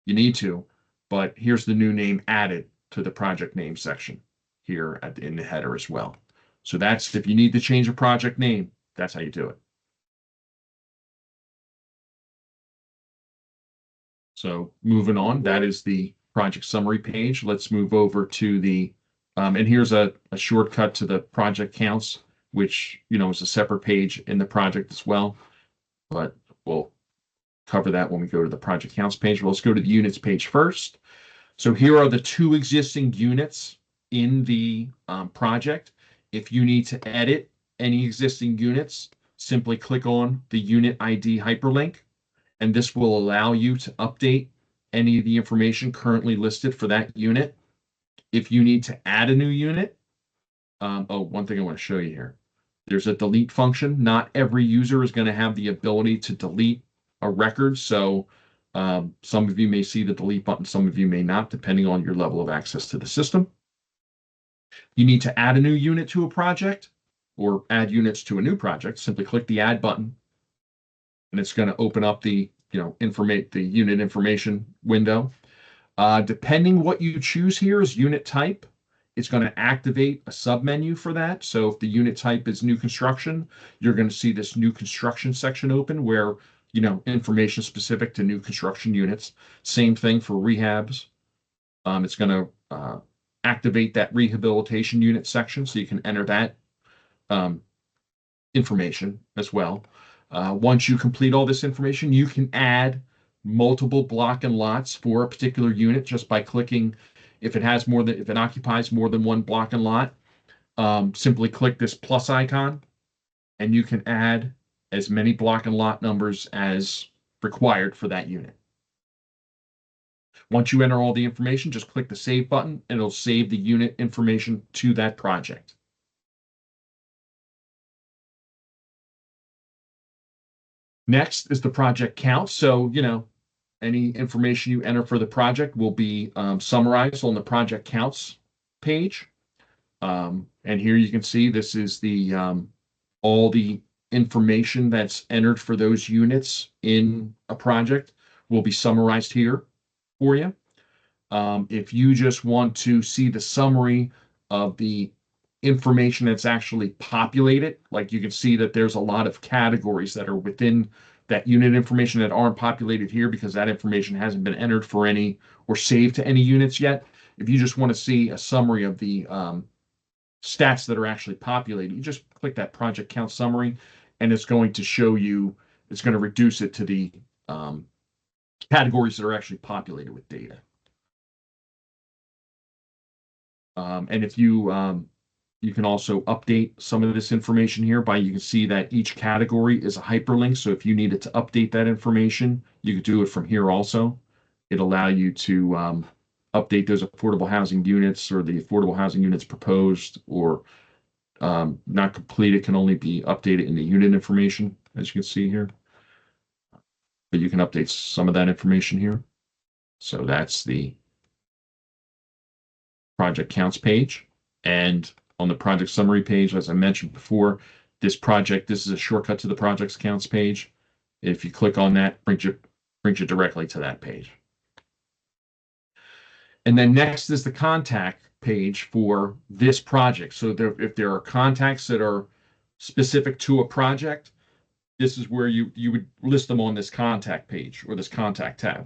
you need to. But here's the new name added to the project name section here in the header as well. So that's, if you need to change a project name, that's how you do it. So moving on, that is the project summary page. Let's move over to the And here's a shortcut to the project counts, which, is a separate page in the project as well. But we'll cover that when we go to the project counts page. Well, let's go to the units page first. So here are the 2 existing units in the project. If you need to edit any existing units, simply click on the unit ID hyperlink, and this will allow you to update any of the information currently listed for that unit. If you need to add a new unit, one thing I want to show you here. There's a delete function. Not every user is going to have the ability to delete a record. So some of you may see the delete button, some of you may not, depending on your level of access to the system. You need to add a new unit to a project or add units to a new project. Simply click the add button, and it's going to open up the unit information window. Depending what you choose here is unit type, it's going to activate a submenu for that. So if the unit type is new construction, you're going to see this new construction section open where, information specific to new construction units. Same thing for rehabs. It's going to activate that rehabilitation unit section, so you can enter that information as well. Once you complete all this information, you can add multiple block and lots for a particular unit just by clicking. If it occupies more than one block and lot, simply click this plus icon, and you can add as many block and lot numbers as required for that unit. Once you enter all the information, just click the save button, and it'll save the unit information to that project. Next is the project count. So, any information you enter for the project will be summarized on the project counts page. And here you can see this is the all the information that's entered for those units in a project will be summarized here for you. If you just want to see the summary of the information that's actually populated, like you can see that there's a lot of categories that are within that unit information that aren't populated here because that information hasn't been entered for any or saved to any units yet. If you just want to see a summary of the stats that are actually populated, you just click that project count summary, and it's going to show you, it's going to reduce it to the categories that are actually populated with data. And if you can also update some of this information here you can see that each category is a hyperlink. So if you needed to update that information, you could do it from here also. It'll allow you to update those affordable housing units or the affordable housing units proposed or not completed can only be updated in the unit information, as you can see here. But you can update some of that information here. So that's the project counts page. And on the project summary page, as I mentioned before, this is a shortcut to the projects counts page. If you click on that, brings you directly to that page. And then next is the contact page for this project. So if there are contacts that are specific to a project, this is where you would list them on this contact page or this contact tab.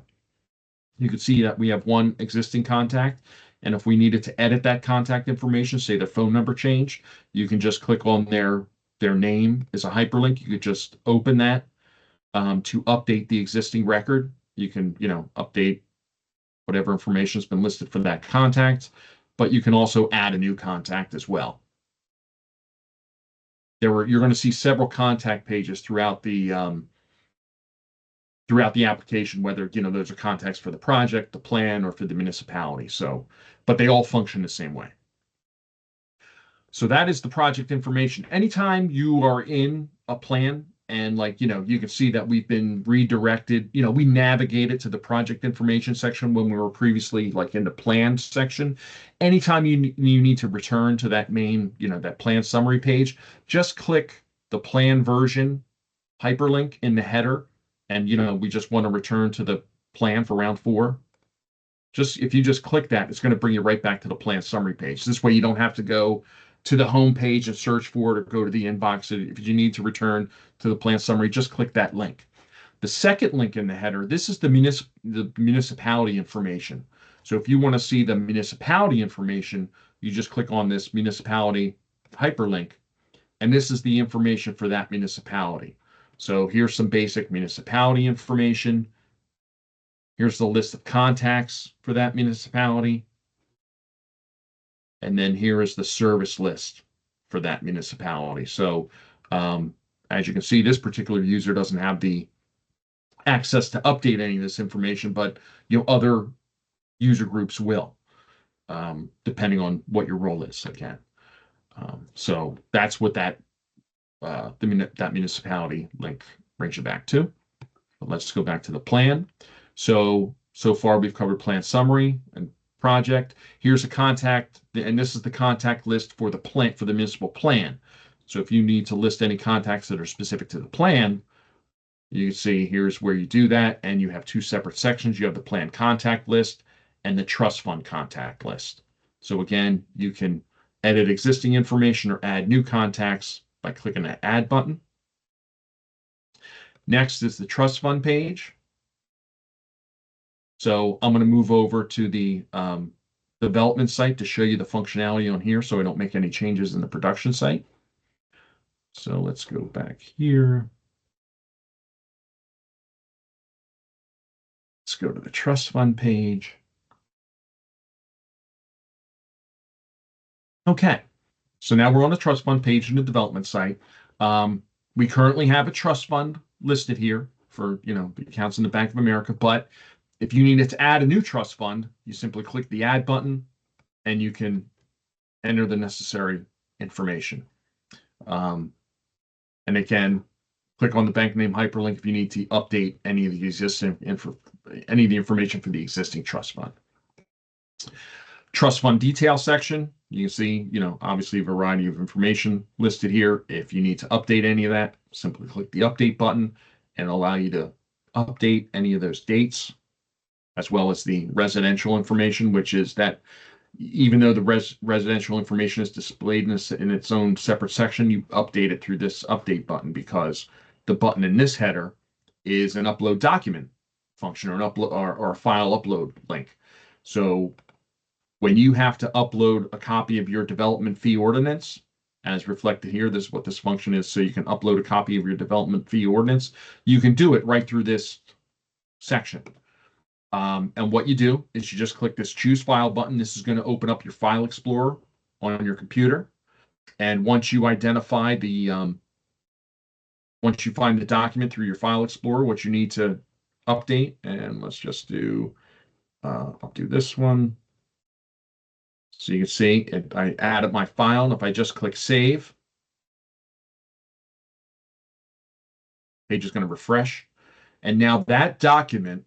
You can see that we have one existing contact. And if we needed to edit that contact information, say their phone number changed, you can just click on their name as a hyperlink. You could just open that to update the existing record. You can, update whatever information has been listed for that contact, but you can also add a new contact as well. You're going to see several contact pages throughout the application, whether those are contacts for the project, the plan, or for the municipality. So, but they all function the same way. So that is the project information. Anytime you are in a plan and you can see that we've been redirected, we navigated to the project information section when we were previously in the plan section. Anytime you need to return to that main, that plan summary page, just click the plan version hyperlink in the header. And, we just want to return to the plan for round 4. If you just click that, it's going to bring you right back to the plan summary page. This way you don't have to go to the home page and search for it or go to the inbox. If you need to return to the plan summary, just click that link. The second link in the header, this is the municipality information. So if you want to see the municipality information, you just click on this municipality hyperlink, and this is the information for that municipality. So here's some basic municipality information. Here's the list of contacts for that municipality. And then here is the service list for that municipality. So as you can see, this particular user doesn't have the access to update any of this information, but other user groups will, depending on what your role is again. So that's what that municipality link brings you back to. But let's go back to the plan. So far we've covered plan summary and project. Here's a contact, and this is the contact list for the plan, for the municipal plan. So if you need to list any contacts that are specific to the plan, you can see here's where you do that, and you have two separate sections. You have the plan contact list and the trust fund contact list. So again, you can edit existing information or add new contacts by clicking that add button. Next is the trust fund page. So I'm going to move over to the development site to show you the functionality on here so I don't make any changes in the production site. So let's go back here. Let's go to the trust fund page. Okay, so now we're on the trust fund page in the development site. We currently have a trust fund listed here for the accounts in the Bank of America, but if you needed to add a new trust fund, you simply click the add button and you can enter the necessary information. And again, click on the bank name hyperlink if you need to update any of the existing any of the information for the existing trust fund. Trust fund detail section, you can see, obviously a variety of information listed here. If you need to update any of that, simply click the update button and allow you to update any of those dates, as well as the residential information, which is that even though the residential information is displayed in its own separate section, you update it through this update button, because the button in this header is an upload document function or an upload or a file upload link. So when you have to upload a copy of your development fee ordinance, as reflected here, this is what this function is. So you can upload a copy of your development fee ordinance. You can do it right through this section. And what you do is you just click this choose file button. This is going to open up your file explorer on your computer. And once you identify once you find the document through your file explorer, what you need to update, and let's just do, I'll do this one. So you can see I added my file, and if I just click save, page is going to refresh. And now that document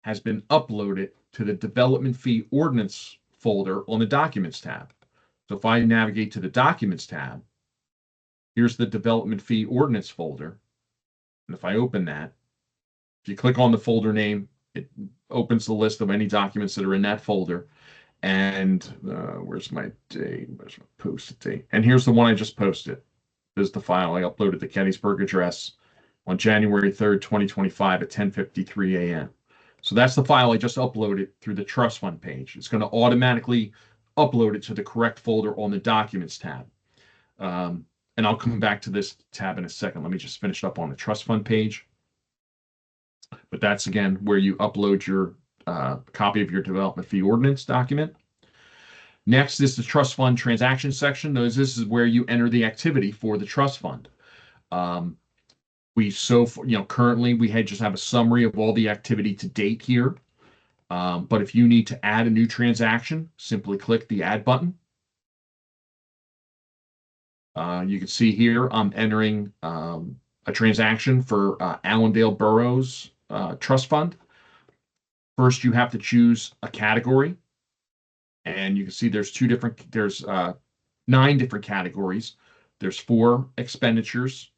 has been uploaded to the development fee ordinance folder on the documents tab. So if I navigate to the documents tab, here's the development fee ordinance folder. And if I open that, if you click on the folder name, it opens the list of any documents that are in that folder. And where's my date? Where's my posted date? And here's the one I just posted. This is the file I uploaded to Gettysburg Address on January 3rd, 2025 at 10:53 a.m. So that's the file I just uploaded through the trust fund page. It's going to automatically upload it to the correct folder on the documents tab. And I'll come back to this tab in a second. Let me just finish up on the trust fund page. But that's, again, where you upload your copy of your development fee ordinance document. Next is the trust fund transaction section. This is where you enter the activity for the trust fund. Currently we just have a summary of all the activity to date here. But if you need to add a new transaction, simply click the add button. You can see here I'm entering a transaction for Allendale Boroughs Trust Fund. First, you have to choose a category, and you can see there's 9 different categories. There's 4 expenditures,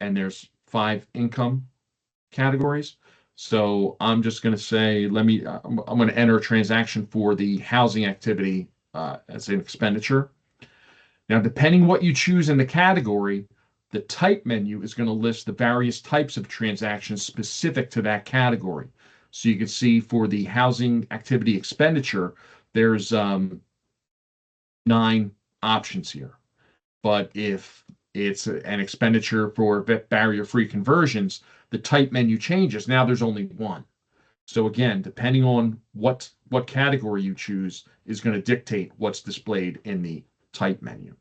and there's 5 income categories. So I'm just going to say, I'm going to enter a transaction for the housing activity as an expenditure. Now, depending what you choose in the category, the type menu is going to list the various types of transactions specific to that category. So you can see for the housing activity expenditure, there's 9 options here. But if it's an expenditure for barrier-free conversions, the type menu changes. Now there's only one. So again, depending on what category you choose is going to dictate what's displayed in the type menu.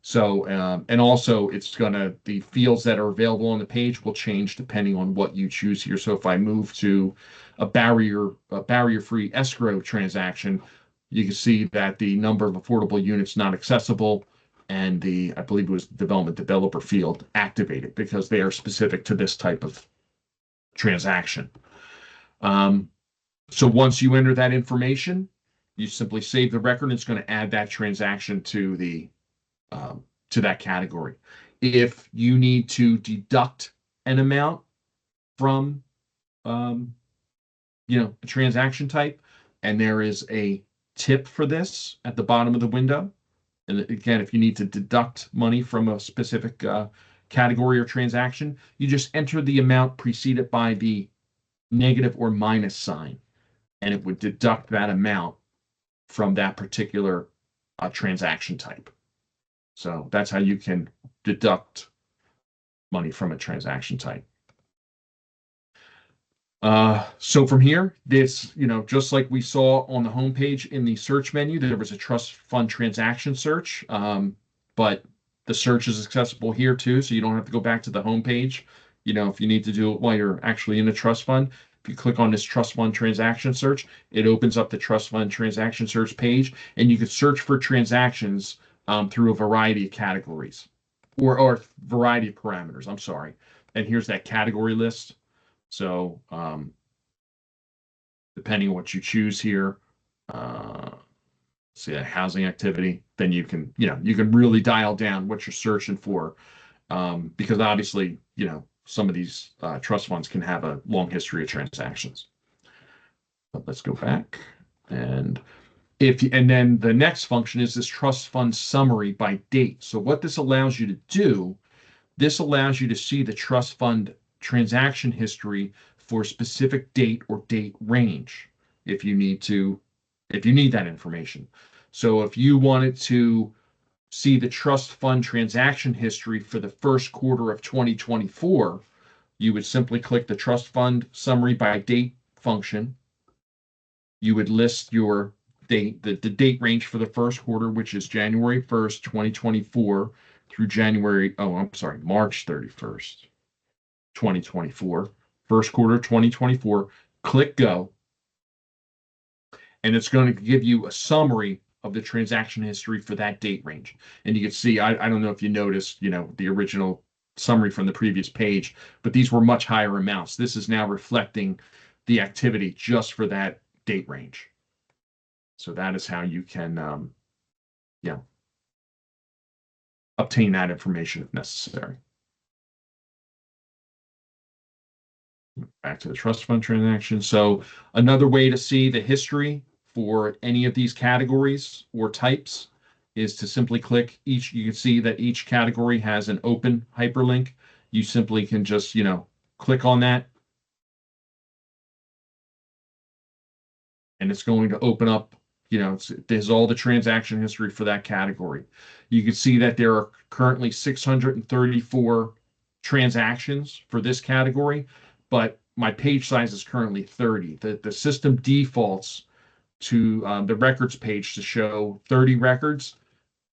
So, and also the fields that are available on the page will change depending on what you choose here. So if I move to a barrier-free escrow transaction, you can see that the number of affordable units not accessible and I believe it was development developer field activated because they are specific to this type of transaction. So once you enter that information, you simply save the record and it's going to add that transaction to that category. If you need to deduct an amount from a transaction type, and there is a tip for this at the bottom of the window. And again, if you need to deduct money from a specific category or transaction, you just enter the amount preceded by the negative or minus sign, and it would deduct that amount from that particular transaction type. So that's how you can deduct money from a transaction type. So from here, this, just like we saw on the homepage in the search menu, there was a trust fund transaction search, but the search is accessible here too, so you don't have to go back to the homepage. If you need to do it while you're actually in a trust fund, if you click on this trust fund transaction search, it opens up the trust fund transaction search page, and you can search for transactions through a variety of categories or variety of parameters. I'm sorry. And here's that category list. So depending on what you choose here, see a housing activity, then you can really dial down what you're searching for, because obviously, some of these trust funds can have a long history of transactions. But let's go back and then the next function is this trust fund summary by date. So what this allows you to do, this allows you to see the trust fund transaction history for a specific date or date range if you need that information. So if you wanted to see the trust fund transaction history for the first quarter of 2024, you would simply click the trust fund summary by date function. You would list your date, the date range for the first quarter, which is January 1st, 2024 through March 31st. 2024, first quarter 2024, click go, and it's going to give you a summary of the transaction history for that date range. And you can see, I don't know if you noticed, the original summary from the previous page, but these were much higher amounts. This is now reflecting the activity just for that date range. So that is how you can, obtain that information if necessary. Back to the trust fund transaction. So another way to see the history for any of these categories or types is to simply click each. You can see that each category has an open hyperlink. You simply can just, click on that, and it's going to open up, there's all the transaction history for that category. You can see that there are currently 634 transactions for this category, but my page size is currently 30. The system defaults to the records page to show 30 records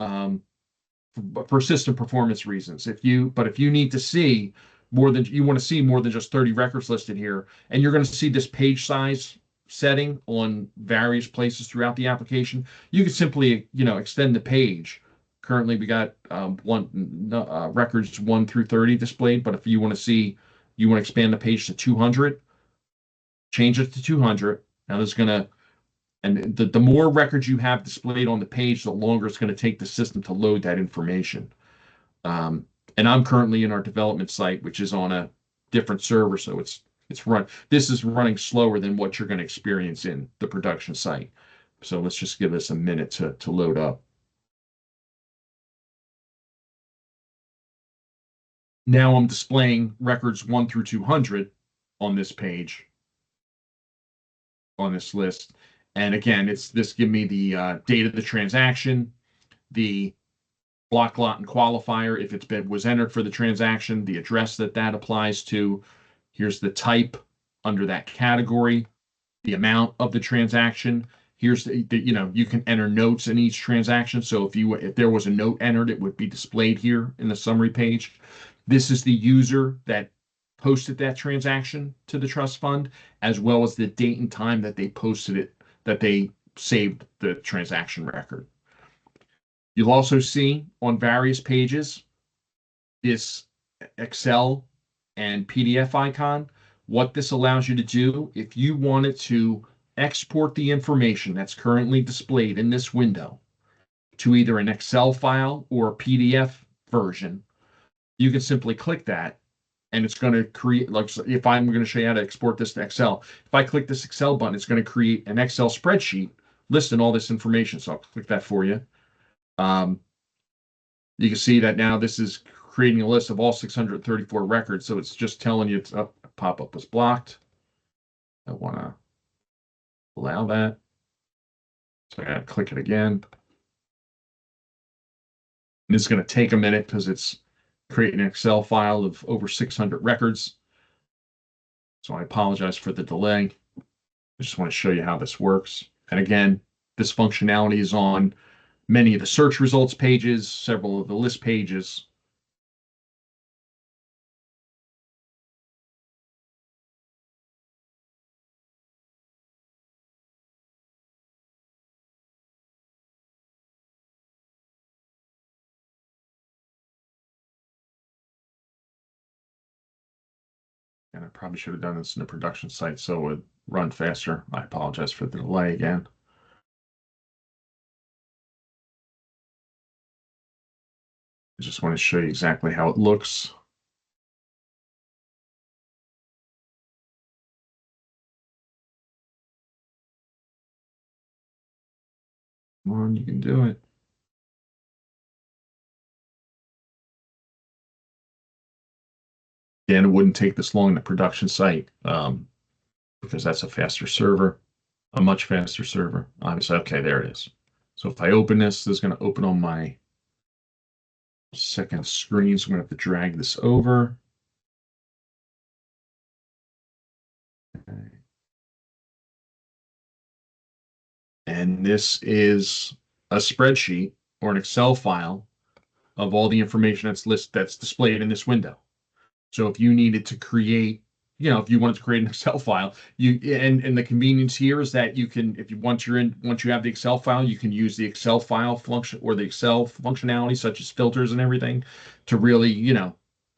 for system performance reasons. If you need to see more than just 30 records listed here, and you're going to see this page size setting on various places throughout the application, you can simply extend the page. Currently, we got records 1 through 30 displayed, but if you want to expand the page to 200, change it to 200. Now there's and the more records you have displayed on the page, the longer it's going to take the system to load that information. And I'm currently in our development site, which is on a different server, so this is running slower than what you're going to experience in the production site. So let's just give this a minute to load up. Now I'm displaying records 1 through 200 on this page. on this list. And again, this give me the date of the transaction, the block, lot, and qualifier if was entered for the transaction, the address that applies to. Here's the type under that category, the amount of the transaction. Here's you can enter notes in each transaction. So if there was a note entered, it would be displayed here in the summary page. This is the user that posted that transaction to the trust fund, as well as the date and time that they posted it, that they saved the transaction record. You'll also see on various pages this Excel and PDF icon. What this allows you to do, if you wanted to export the information that's currently displayed in this window to either an Excel file or a PDF version, you can simply click that and it's going to create, like if I'm going to show you how to export this to Excel, if I click this Excel button, it's going to create an Excel spreadsheet listing all this information. So I'll click that for you. You can see that now this is creating a list of all 634 records. So it's just telling you it's up, pop-up was blocked. I want to allow that. So I got to click it again. And it's going to take a minute because it's creating an Excel file of over 600 records. So I apologize for the delay. I just want to show you how this works. And again, this functionality is on many of the search results pages, several of the list pages. And I probably should have done this in the production site so it would run faster. I apologize for the delay again. I just want to show you exactly how it looks. Come on, you can do it. Again, it wouldn't take this long in the production site because that's a faster server, a much faster server. Obviously, okay, there it is. So if I open this is going to open on my second screen. So I'm going to have to drag this over. Okay. And this is a spreadsheet or an Excel file of all the information that's displayed in this window. So if you needed to create, if you wanted to create an Excel file, and the convenience here is that you can, once you have the Excel file, you can use the Excel file function or the Excel functionality such as filters and everything to really,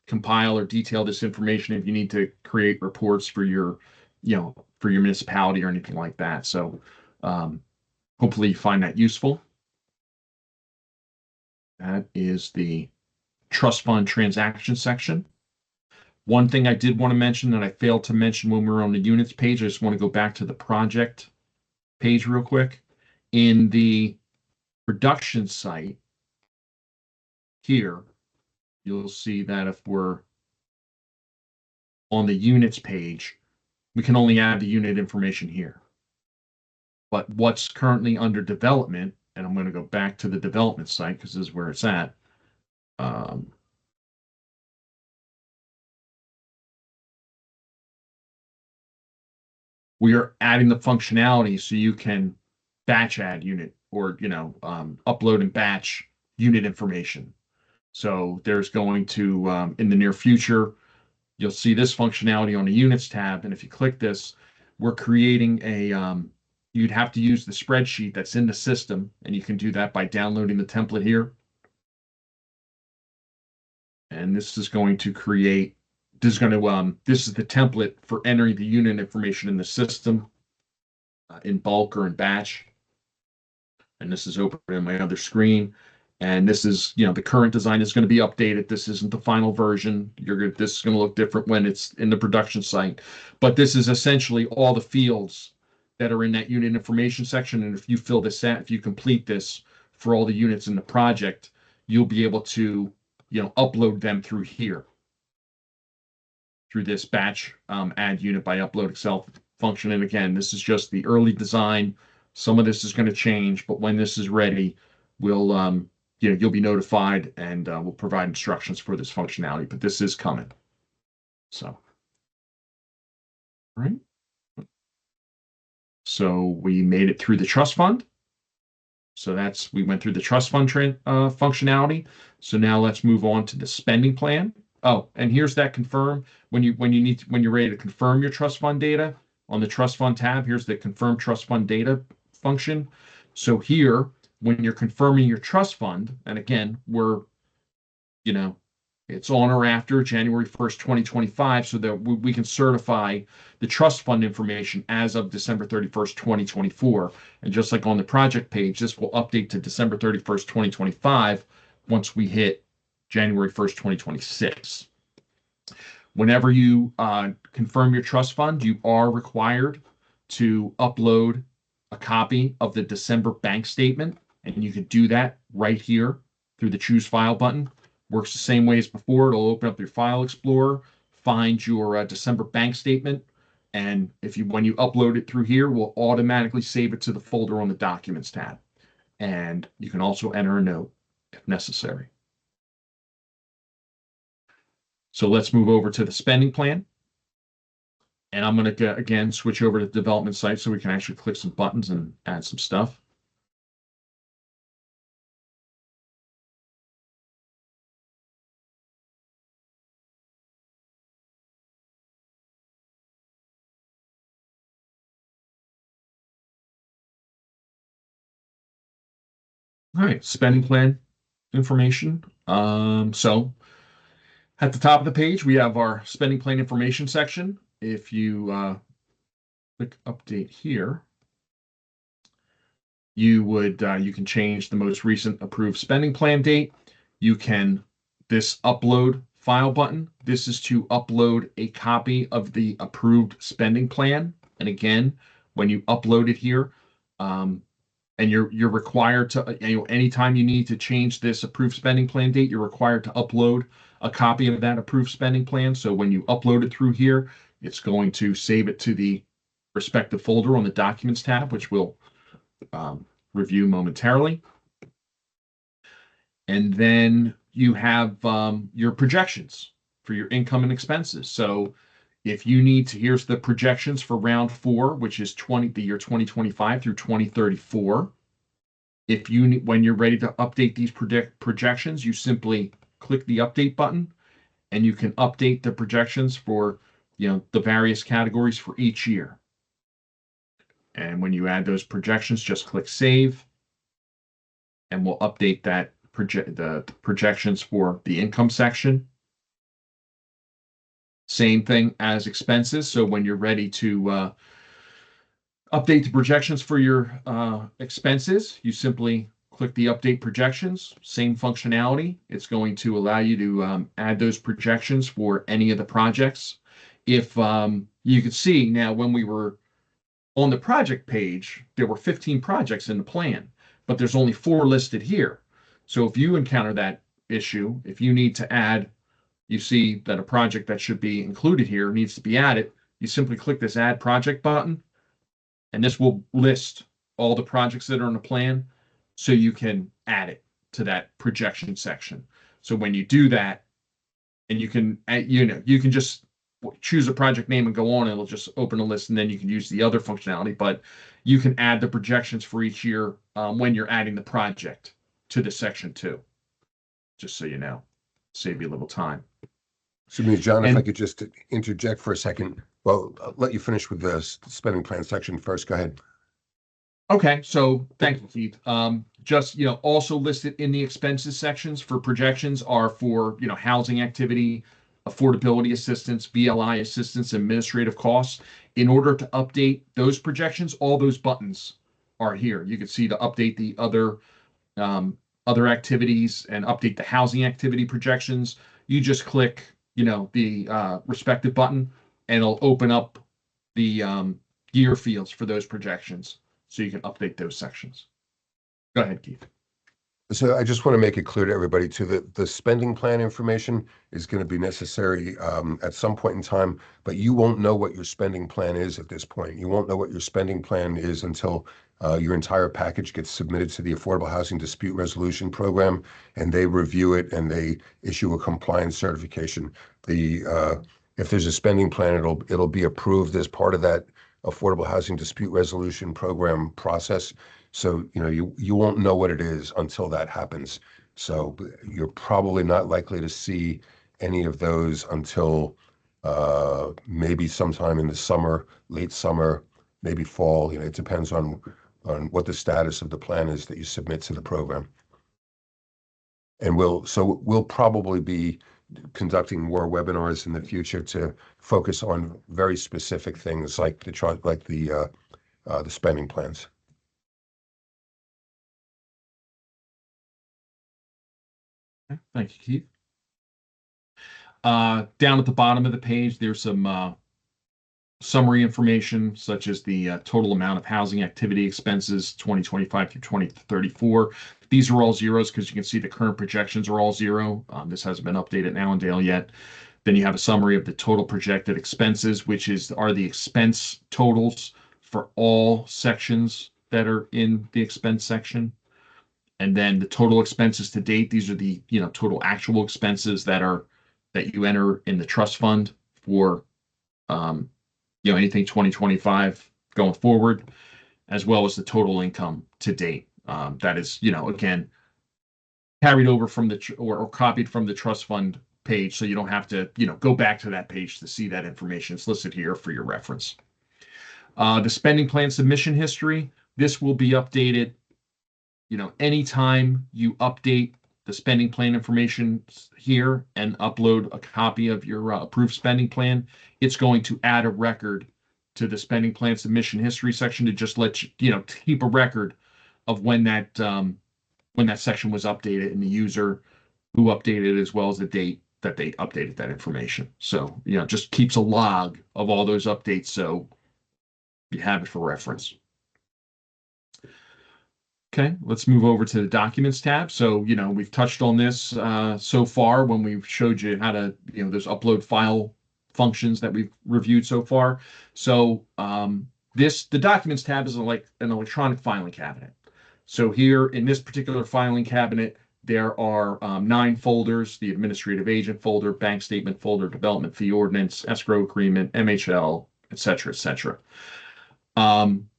compile or detail this information if you need to create reports for your municipality or anything like that. So hopefully you find that useful. That is the trust fund transaction section. One thing I did want to mention that I failed to mention when we were on the units page, I just want to go back to the project page real quick. In the production site here, you'll see that if we're on the units page, we can only add the unit information here. But what's currently under development, and I'm going to go back to the development site because this is where it's at. We are adding the functionality so you can batch add unit or, upload and batch unit information. So there's going to, in the near future, you'll see this functionality on the units tab. And if you click this, we're creating you'd have to use the spreadsheet that's in the system. And you can do that by downloading the template here. And this is going to create, this is the template for entering the unit information in the system in bulk or in batch. And this is open in my other screen. And this is, the current design is going to be updated. This isn't the final version. This is going to look different when it's in the production site. But this is essentially all the fields that are in that unit information section. And if you fill this out, if you complete this for all the units in the project, you'll be able to, upload them through here. Through this batch add unit by upload Excel function. And again, this is just the early design. Some of this is going to change, but when this is ready, we'll, you'll be notified, and we'll provide instructions for this functionality, but this is coming. So, all right. So we made it through the trust fund. So we went through the trust fund functionality. So now let's move on to the spending plan. Oh, and here's that confirm when you're ready to confirm your trust fund data on the trust fund tab. Here's the confirm trust fund data function. So here, when you're confirming your trust fund, and again, it's on or after January 1st, 2025, so that we can certify the trust fund information as of December 31st, 2024. And just like on the project page, this will update to December 31st, 2025 once we hit January 1st, 2026. Whenever you confirm your trust fund, you are required to upload a copy of the December bank statement, and you can do that right here through the Choose File button. Works the same way as before. It'll open up your File Explorer, find your December bank statement, and when you upload it through here, we'll automatically save it to the folder on the Documents tab. And you can also enter a note if necessary. So let's move over to the spending plan. And I'm going to, again, switch over to the development site so we can actually click some buttons and add some stuff. All right, spending plan information. So at the top of the page, we have our spending plan information section. If you click update here, you can change the most recent approved spending plan date. You can this upload file button. This is to upload a copy of the approved spending plan. And again, when you upload it here, and you're required to, anytime you need to change this approved spending plan date, you're required to upload a copy of that approved spending plan. So when you upload it through here, it's going to save it to the respective folder on the Documents tab, which we'll review momentarily. And then you have your projections for your income and expenses. So if you need to, here's the projections for round 4, which is the year 2025 through 2034. When you're ready to update these projections, you simply click the update button, and you can update the projections for, the various categories for each year. And when you add those projections, just click save, and we'll update that the projections for the income section. Same thing as expenses. So when you're ready to update the projections for your expenses, you simply click the update projections. Same functionality. It's going to allow you to add those projections for any of the projects. If you could see now, when we were on the project page, there were 15 projects in the plan, but there's only 4 listed here. So if you encounter that issue, if you need to add, you see that a project that should be included here needs to be added, you simply click this Add Project button, and this will list all the projects that are on the plan, so you can add it to that projection section. So when you do that, and you can just choose a project name and go on, and it'll just open a list, and then you can use the other functionality, but you can add the projections for each year when you're adding the project to the section too, just so you know, save you a little time. So, John, if I could just interject for a second. Well, I'll let you finish with the spending plan section first. Go ahead. Okay, so thank you, Keith. Just, also listed in the expenses sections for projections are for, housing activity, affordability assistance, VLI assistance, administrative costs. In order to update those projections, all those buttons are here. You can see to update the other activities and update the housing activity projections. You just click, the respective button, and it'll open up the year fields for those projections, so you can update those sections. Go ahead, Keith. So I just want to make it clear to everybody too that the spending plan information is going to be necessary at some point in time, but you won't know what your spending plan is at this point. You won't know what your spending plan is until your entire package gets submitted to the Affordable Housing Dispute Resolution Program, and they review it and they issue a compliance certification. If there's a spending plan, it'll be approved as part of that Affordable Housing Dispute Resolution Program process. So, you won't know what it is until that happens. So you're probably not likely to see any of those until maybe sometime in the summer, late summer, maybe fall. It depends on what the status of the plan is that you submit to the program. And we'll probably be conducting more webinars in the future to focus on very specific things like the spending plans. Thank you, Keith. Down at the bottom of the page, there's some summary information, such as the total amount of housing activity expenses 2025 through 2034. These are all zeros because you can see the current projections are all zero. This hasn't been updated now in Dale yet. Then you have a summary of the total projected expenses, which are the expense totals for all sections that are in the expense section. And then the total expenses to date, these are the total actual expenses that you enter in the trust fund for anything 2025 going forward, as well as the total income to date. That is, again, carried over from or copied from the trust fund page, so you don't have to go back to that page to see that information. It's listed here for your reference. The spending plan submission history, this will be updated anytime you update the spending plan information here and upload a copy of your approved spending plan, it's going to add a record to the spending plan submission history section to just let you, keep a record of when that section was updated and the user who updated, as well as the date that they updated that information. So, just keeps a log of all those updates, so you have it for reference. Okay, let's move over to the Documents tab. So, we've touched on this so far when we've showed you how to, those upload file functions that we've reviewed so far. So, the Documents tab is like an electronic filing cabinet. So here in this particular filing cabinet, there are 9 folders: the administrative agent folder, bank statement folder, development fee ordinance, escrow agreement, MHL, et cetera, et cetera.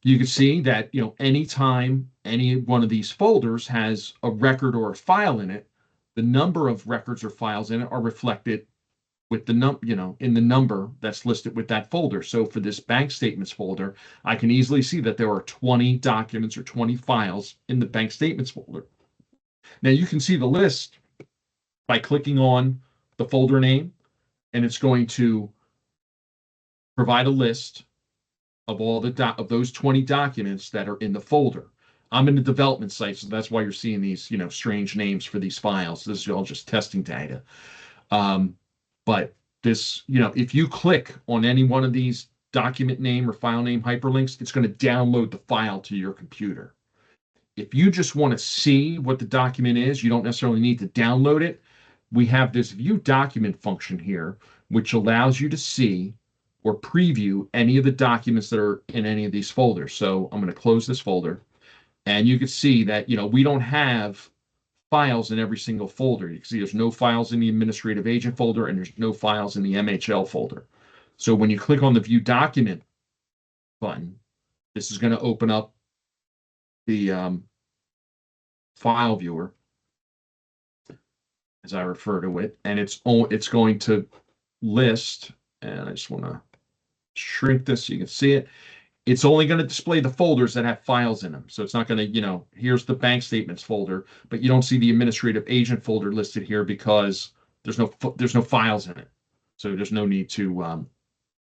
You can see that, anytime any one of these folders has a record or a file in it, the number of records or files in it are reflected with the in the number that's listed with that folder. So for this bank statements folder, I can easily see that there are 20 documents or 20 files in the bank statements folder. Now you can see the list by clicking on the folder name, and it's going to provide a list of all of those 20 documents that are in the folder. I'm in the development site, so that's why you're seeing these, strange names for these files. This is all just testing data. But this, if you click on any one of these document name or file name hyperlinks, it's going to download the file to your computer. If you just want to see what the document is, you don't necessarily need to download it. We have this view document function here, which allows you to see or preview any of the documents that are in any of these folders. So I'm going to close this folder, and you can see that, we don't have files in every single folder. You can see there's no files in the administrative agent folder, and there's no files in the MHL folder. So when you click on the view document button, this is going to open up the file viewer, as I refer to it, and it's going to list, and I just want to shrink this so you can see it. It's only going to display the folders that have files in them. So it's not going to, here's the bank statements folder, but you don't see the administrative agent folder listed here because there's no files in it. So there's no need to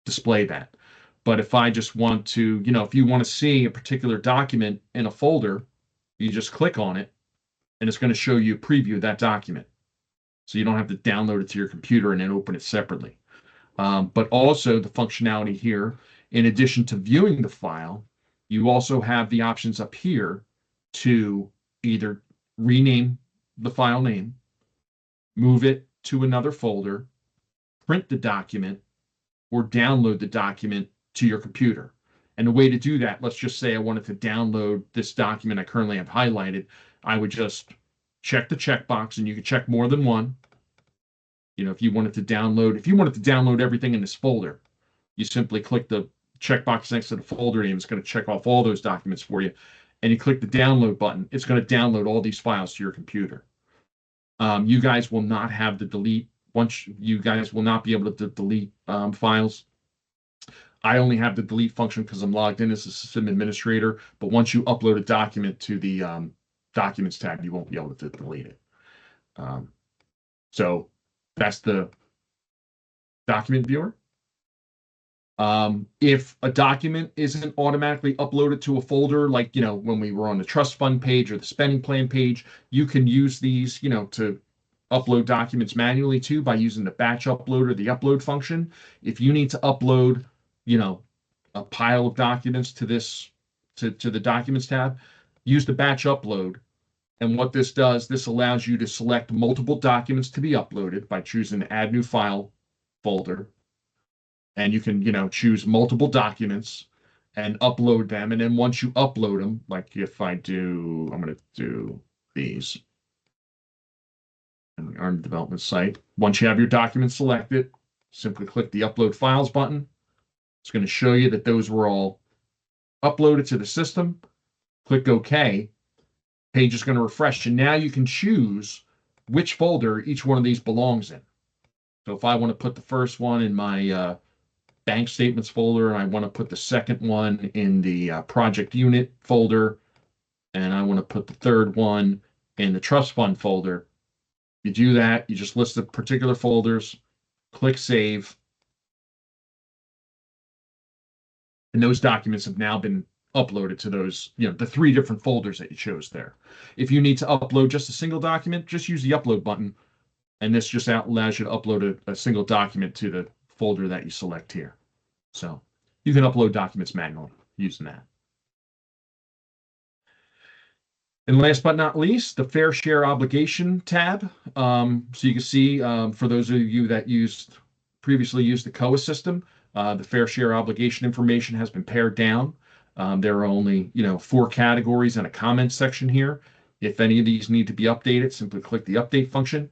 display that. But if I just want to, if you want to see a particular document in a folder, you just click on it, and it's going to show you a preview of that document. So you don't have to download it to your computer and then open it separately. But also the functionality here, in addition to viewing the file, you also have the options up here to either rename the file name, move it to another folder, print the document, or download the document to your computer. And the way to do that, let's just say I wanted to download this document I currently have highlighted. I would just check the checkbox, and you can check more than one. You know, if you wanted to download everything in this folder, you simply click the checkbox next to the folder name. It's going to check off all those documents for you. And you click the download button. It's going to download all these files to your computer. You guys will not have the delete. You guys will not be able to delete files. I only have the delete function because I'm logged in as a system administrator. But once you upload a document to the Documents tab, you won't be able to delete it. So that's the document viewer. If a document isn't automatically uploaded to a folder, like, you know, when we were on the trust fund page or the spending plan page, you can use these, you know, to upload documents manually too by using the batch upload or the upload function. If you need to upload, you know, a pile of documents to this, to the Documents tab, use the batch upload. And what this does, this allows you to select multiple documents to be uploaded by choosing the Add New File folder. And you can, you know, choose multiple documents and upload them. And then once you upload them, like if I'm going to do these in the ARM development site. Once you have your documents selected, simply click the Upload Files button. It's going to show you that those were all uploaded to the system. Click OK. Page is going to refresh, and now you can choose which folder each one of these belongs in. So if I want to put the first one in my bank statements folder, and I want to put the second one in the project unit folder, and I want to put the third one in the trust fund folder, you do that. You just list the particular folders, click Save, and those documents have now been uploaded to those, you know, the 3 different folders that you chose there. If you need to upload just a single document, just use the upload button, and this just allows you to upload a single document to the folder that you select here. So you can upload documents manually using that. And last but not least, the Fair Share Obligation tab. So you can see, for those of you that previously used the COA system, the Fair Share Obligation information has been pared down. There are only, you know, 4 categories and a comment section here. If any of these need to be updated, simply click the update function,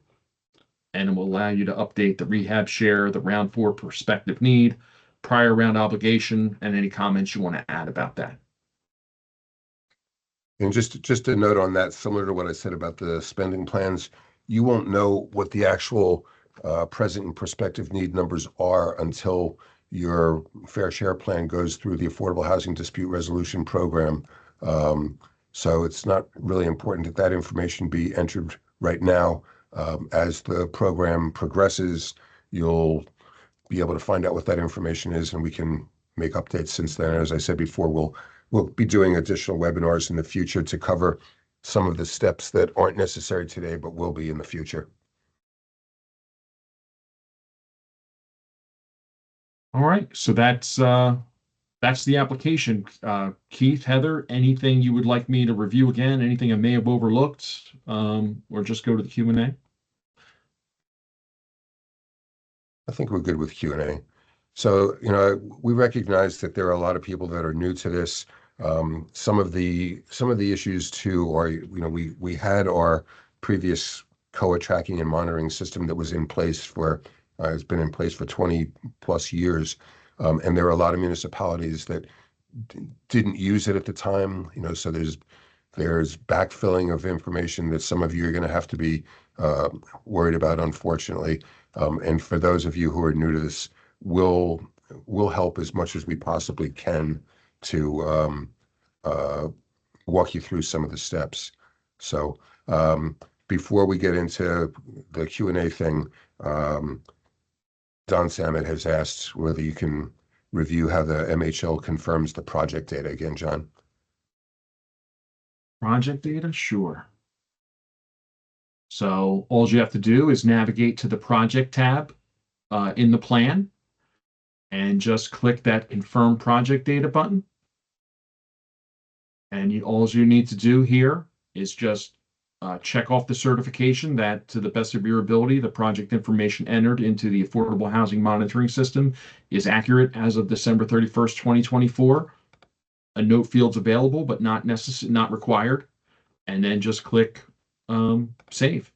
and it will allow you to update the rehab share, the round 4 prospective need, prior round obligation, and any comments you want to add about that. And just a note on that, similar to what I said about the spending plans, you won't know what the actual present and prospective need numbers are until your fair share plan goes through the Affordable Housing Dispute Resolution Program. So it's not really important that that information be entered right now. As the program progresses, you'll be able to find out what that information is, and we can make updates since then. As I said before, we'll be doing additional webinars in the future to cover some of the steps that aren't necessary today, but will be in the future. All right, so that's the application. Keith, Heather, anything you would like me to review again? Anything I may have overlooked, or just go to the Q&A? I think we're good with Q&A. So, you know, we recognize that there are a lot of people that are new to this. Some of the issues too are, you know, we had our previous COA tracking and monitoring system that was in place for it's been in place for 20 plus years, and there are a lot of municipalities that didn't use it at the time. You know, so there's backfilling of information that some of you are going to have to be worried about, unfortunately. And for those of you who are new to this, we'll help as much as we possibly can to walk you through some of the steps. So before we get into the Q&A thing, Don Samet has asked whether you can review how the MHL confirms the project data again, John. Project data, sure. So all you have to do is navigate to the project tab in the plan, and just click that Confirm Project Data button. And all you need to do here is just check off the certification that, to the best of your ability, the project information entered into the Affordable Housing Monitoring System is accurate as of December 31st, 2024. A note field's available, but not required. And then just click save.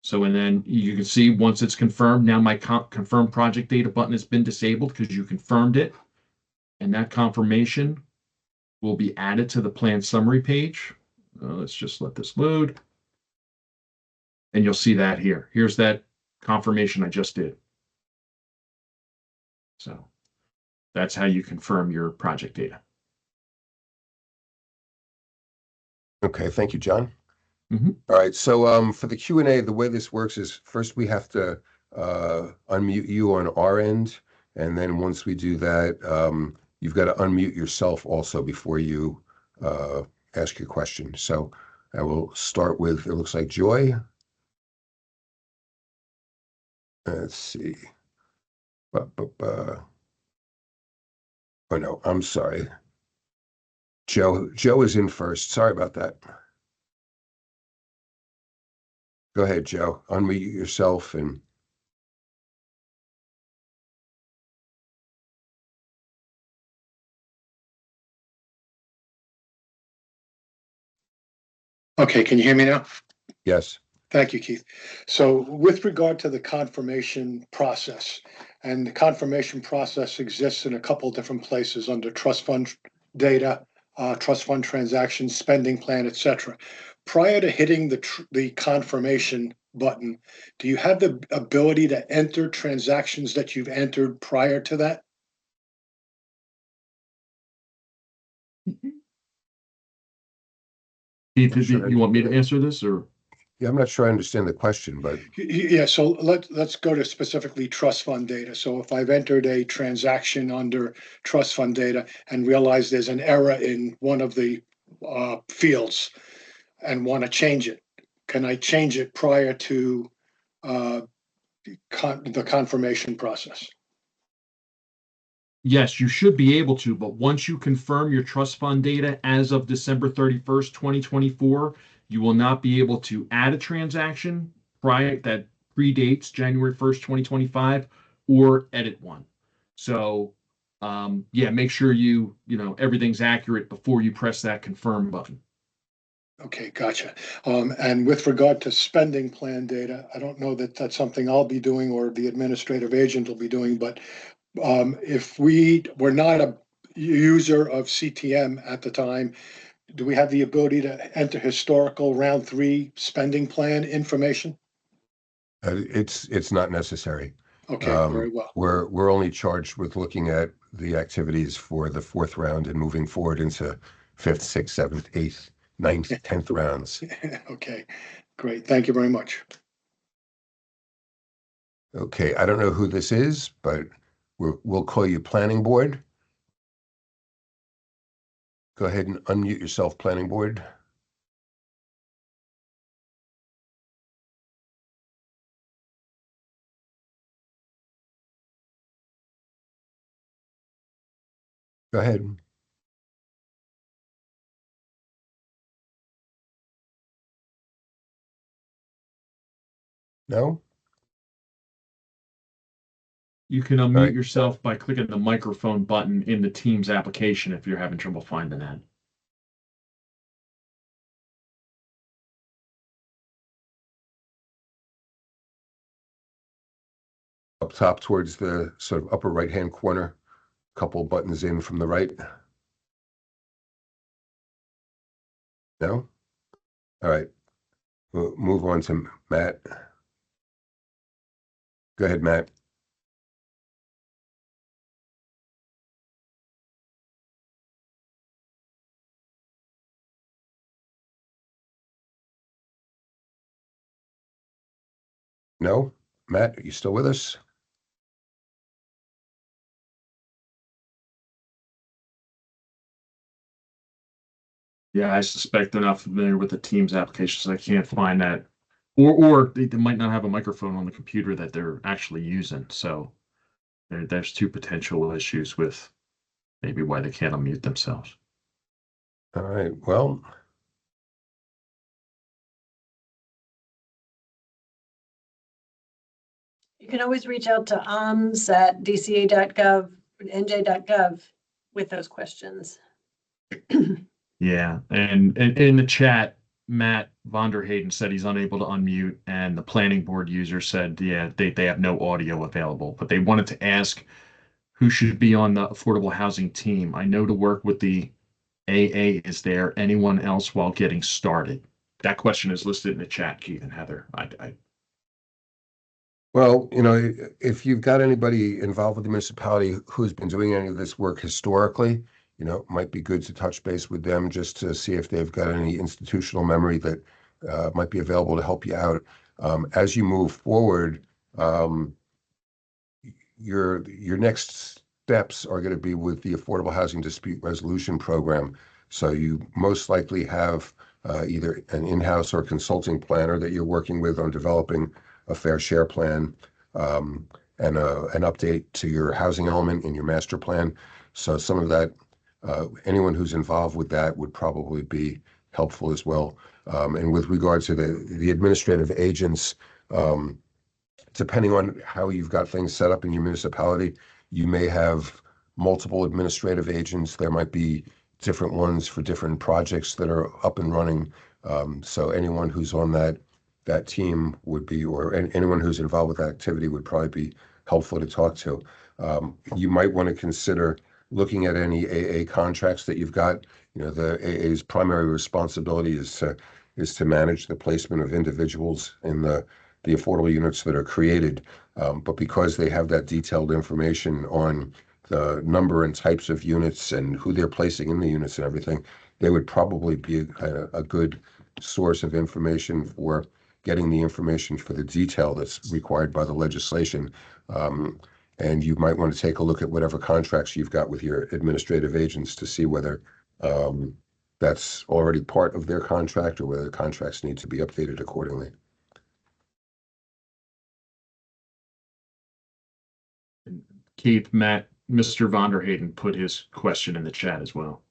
So, and then you can see once it's confirmed, now my confirm project data button has been disabled because you confirmed it. And that confirmation will be added to the plan summary page. Let's just let this load. And you'll see that here. Here's that confirmation I just did. So that's how you confirm your project data. Okay, thank you, John. Mhm. All right, so for the Q&A, the way this works is first we have to unmute you on our end, and then once we do that, you've got to unmute yourself also before you ask your question. So I will start with, it looks like Joy. Let's see. Oh no, I'm sorry. Joe is in first. Sorry about that. Go ahead, Joe. Unmute yourself and Okay, can you hear me now? yes. Thank you, Keith. So with regard to the confirmation process, and the confirmation process exists in a couple different places under trust fund data, trust fund transactions, spending plan, etc. Prior to hitting the confirmation button, do you have the ability to enter transactions that you've entered prior to that? Keith, you want me to answer this or? Yeah, I'm not sure I understand the question, but Yeah, so let's go to specifically trust fund data. So if I've entered a transaction under trust fund data and realize there's an error in one of the fields and want to change it, can I change it prior to the confirmation process? Yes, you should be able to, but once you confirm your trust fund data as of December 31st, 2024, you will not be able to add a transaction prior that predates January 1st, 2025, or edit one. So, yeah, make sure everything's accurate before you press that confirm button. Okay, gotcha. And with regard to spending plan data, I don't know that that's something I'll be doing or the administrative agent will be doing, but if we were not a user of CTM at the time, do we have the ability to enter historical round 3 spending plan information? it's not necessary. Okay, very well. We're only charged with looking at the activities for the 4th round and moving forward into 5th, 6th, 7th, 8th, 9th, 10th rounds. Okay, great. Thank you very much. Okay, I don't know who this is, but we'll call you planning board. Go ahead and unmute yourself, planning board. Go ahead. No? You can unmute right. yourself by clicking the microphone button in the Teams application if you're having trouble finding that. Up top towards the sort of upper right-hand corner, couple buttons in from the right. No? All right. We'll move on to Matt. Go ahead, Matt. No? Matt, are you still with us? Yeah, I suspect they're not familiar with the Teams application, so I can't find that. Or they might not have a microphone on the computer that they're actually using. So there's 2 potential issues with maybe why they can't unmute themselves. All right, well, You can always reach out to oms@dca.gov, nj.gov with those questions. Yeah, and in the chat, Matt Vonderhayden said he's unable to unmute, and the planning board user said, yeah, they have no audio available, but they wanted to ask who should be on the affordable housing team. I know to work with the AA, is there anyone else while getting started? That question is listed in the chat, Keith and Heather. well, if you've got anybody involved with the municipality who's been doing any of this work historically, it might be good to touch base with them just to see if they've got any institutional memory that might be available to help you out. As you move forward, your next steps are going to be with the Affordable Housing Dispute Resolution Program. So you most likely have either an in-house or consulting planner that you're working with on developing a fair share plan, and an update to your housing element in your master plan. So some of that, anyone who's involved with that would probably be helpful as well. And with regard to the administrative agents, depending on how you've got things set up in your municipality, you may have multiple administrative agents. There might be different ones for different projects that are up and running. So anyone who's on that team would be, or anyone who's involved with that activity would probably be helpful to talk to. You might want to consider looking at any AA contracts that you've got. The AA's primary responsibility is to manage the placement of individuals in the affordable units that are created. But because they have that detailed information on the number and types of units and who they're placing in the units and everything, they would probably be a good source of information for getting the information for the detail that's required by the legislation. And you might want to take a look at whatever contracts you've got with your administrative agents to see whether that's already part of their contract or whether the contracts need to be updated accordingly. Keith, Matt, Mr. Vonderhayden put his question in the chat as well.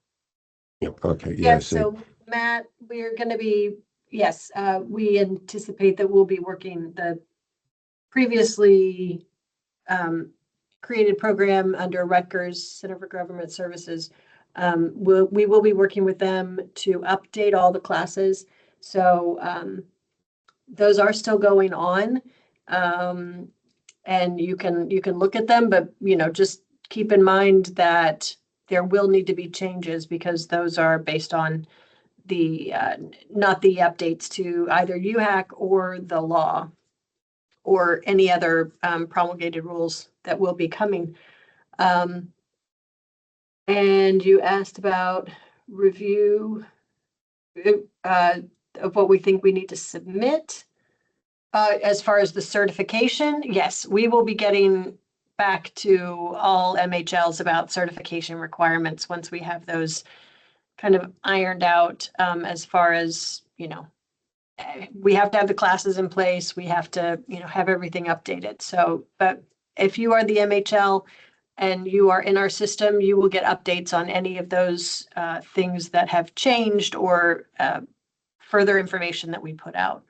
Yep. Okay. Yeah. Yeah, so Matt, we're going to be, yes, we anticipate that we'll be working the previously created program under Rutgers Center for Government Services. We will be working with them to update all the classes. So those are still going on. And you can look at them, but just keep in mind that there will need to be changes because those are based on the not the updates to either UHAC or the law or any other promulgated rules that will be coming. And you asked about review of what we think we need to submit. As far as the certification, yes, we will be getting back to all MHLs about certification requirements once we have those kind of ironed out, as far as, we have to have the classes in place. We have to, have everything updated. So, but if you are the MHL and you are in our system, you will get updates on any of those things that have changed or further information that we put out.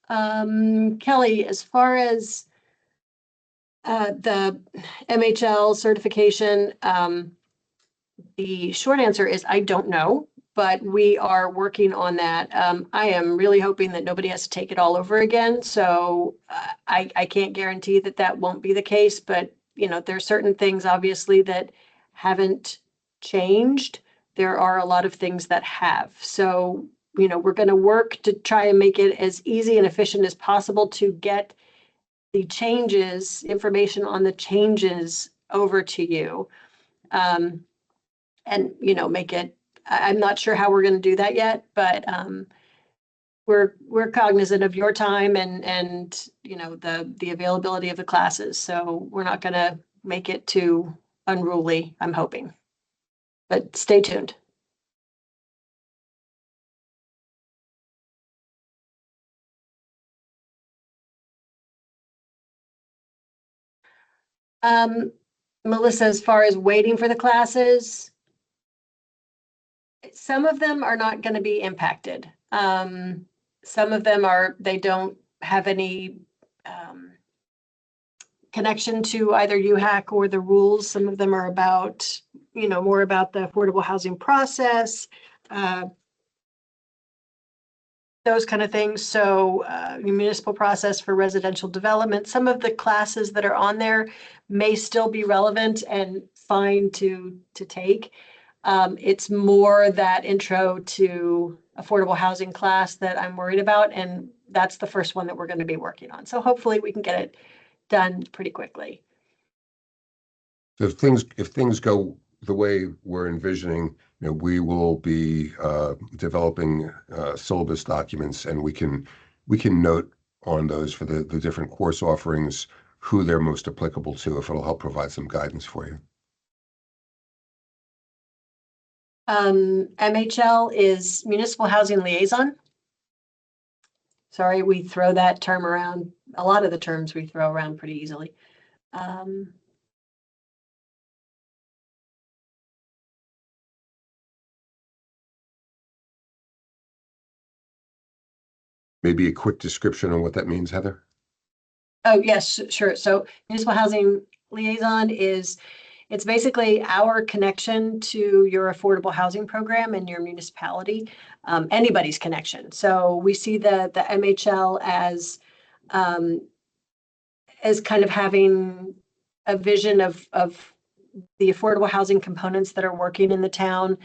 Kelly, as far as the MHL certification, the short answer is I don't know, but we are working on that. I am really hoping that nobody has to take it all over again. So I can't guarantee that that won't be the case, but there are certain things obviously that haven't changed. There are a lot of things that have. So we're going to work to try and make it as easy and efficient as possible to get the changes, information on the changes over to you. And, make it, I'm not sure how we're going to do that yet, but we're cognizant of your time and the availability of the classes. So we're not going to make it too unruly, I'm hoping. But stay tuned. Melissa, as far as waiting for the classes, some of them are not going to be impacted. Some of them they don't have any connection to either UHAC or the rules. Some of them are about, more about the affordable housing process, those kind of things. So municipal process for residential development. Some of the classes that are on there may still be relevant and fine to take. It's more that intro to affordable housing class that I'm worried about, and that's the first one that we're going to be working on. So hopefully we can get it done pretty quickly. So if things go the way we're envisioning, we will be developing syllabus documents, and we can note on those for the different course offerings who they're most applicable to, if it'll help provide some guidance for you. MHL is Municipal Housing Liaison. Sorry, we throw that term around. A lot of the terms we throw around pretty easily. Maybe a quick description on what that means, Heather? Oh, yes, sure. So Municipal Housing Liaison it's basically our connection to your affordable housing program in your municipality, anybody's connection. So we see the MHL as kind of having a vision of the affordable housing components that are working in the town,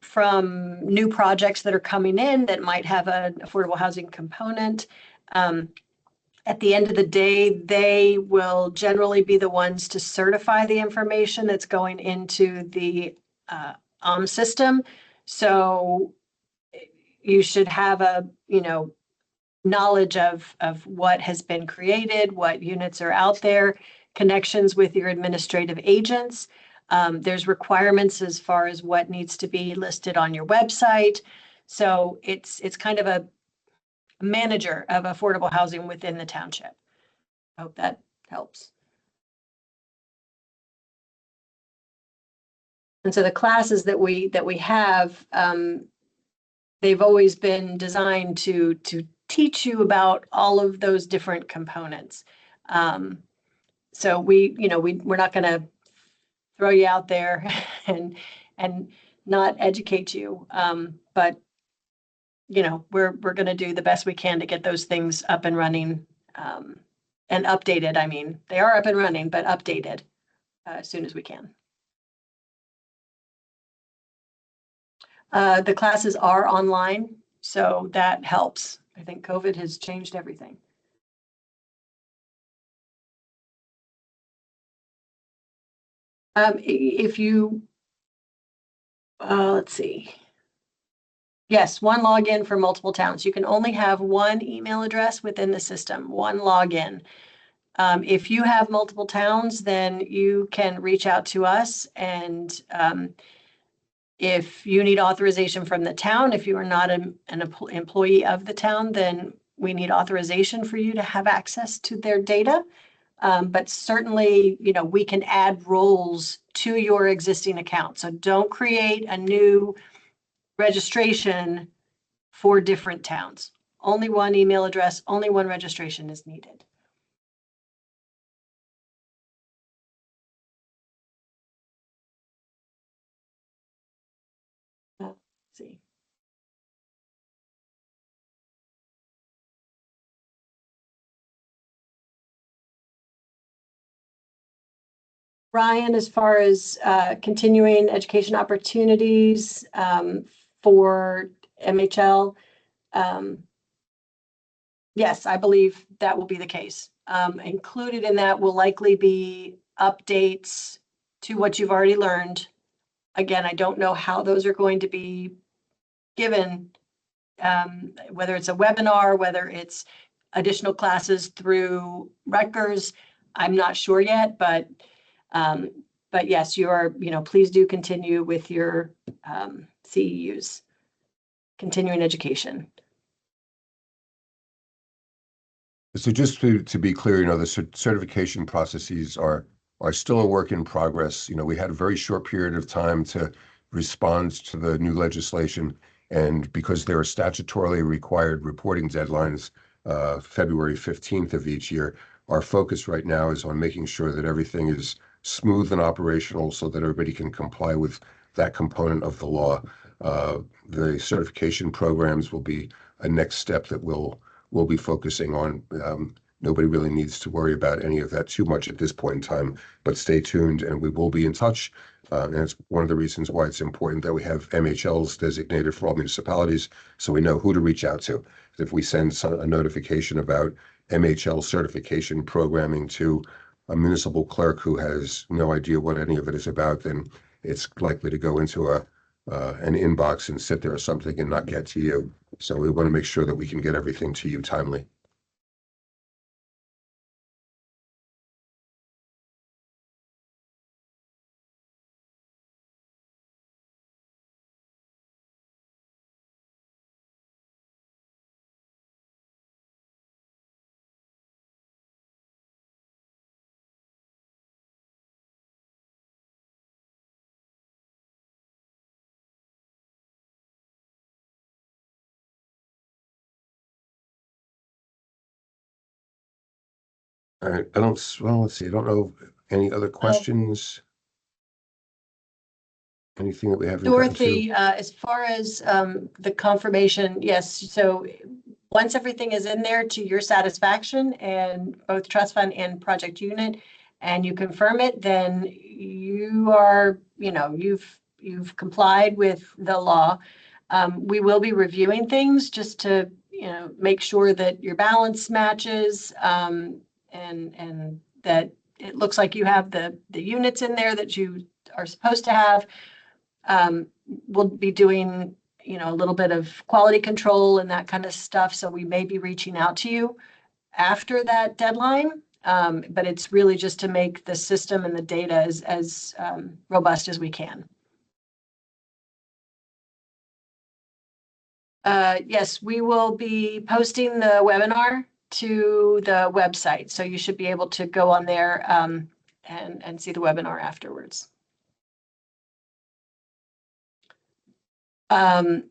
from new projects that are coming in that might have an affordable housing component. At the end of the day, they will generally be the ones to certify the information that's going into the system. So you should have a, knowledge of what has been created, what units are out there, connections with your administrative agents. There's requirements as far as what needs to be listed on your website. So it's kind of a manager of affordable housing within the township. I hope that helps. And so the classes that we have, they've always been designed to teach you about all of those different components. So we're not going to throw you out there and not educate you, but we're going to do the best we can to get those things up and running, and updated. I mean, they are up and running, but updated as soon as we can. The classes are online, so that helps. I think COVID has changed everything. If you, let's see. Yes, one login for multiple towns. You can only have one email address within the system, one login. If you have multiple towns, then you can reach out to us, and if you need authorization from the town, if you are not an employee of the town, then we need authorization for you to have access to their data. But certainly, we can add roles to your existing account. So don't create a new registration for different towns. Only one email address, only one registration is needed. Let's see. Ryan, as far as continuing education opportunities for MHL, yes, I believe that will be the case. Included in that will likely be updates to what you've already learned. Again, I don't know how those are going to be given, whether it's a webinar, whether it's additional classes through Rutgers. I'm not sure yet, but yes, please do continue with your CEUs, continuing education. So just to be clear, the certification processes are still a work in progress. We had a very short period of time to respond to the new legislation, and because there are statutorily required reporting deadlines, February 15th of each year, our focus right now is on making sure that everything is smooth and operational so that everybody can comply with that component of the law. The certification programs will be a next step that we'll be focusing on. Nobody really needs to worry about any of that too much at this point in time, but stay tuned and we will be in touch. And it's one of the reasons why it's important that we have MHLs designated for all municipalities so we know who to reach out to. If we send a notification about MHL certification programming to a municipal clerk who has no idea what any of it is about, then it's likely to go into an inbox and sit there or something and not get to you. So we want to make sure that we can get everything to you timely. All right, well, let's see. I don't know any other questions. Anything that we haven't gotten to? Dorothy, as far as the confirmation, yes, so once everything is in there to your satisfaction and both trust fund and project unit, and you confirm it, then you are, you've complied with the law. We will be reviewing things just to, make sure that your balance matches, and that it looks like you have the units in there that you are supposed to have. We'll be doing, a little bit of quality control and that kind of stuff. So we may be reaching out to you after that deadline. But it's really just to make the system and the data as robust as we can. Yes, we will be posting the webinar to the website. So you should be able to go on there and see the webinar afterwards. The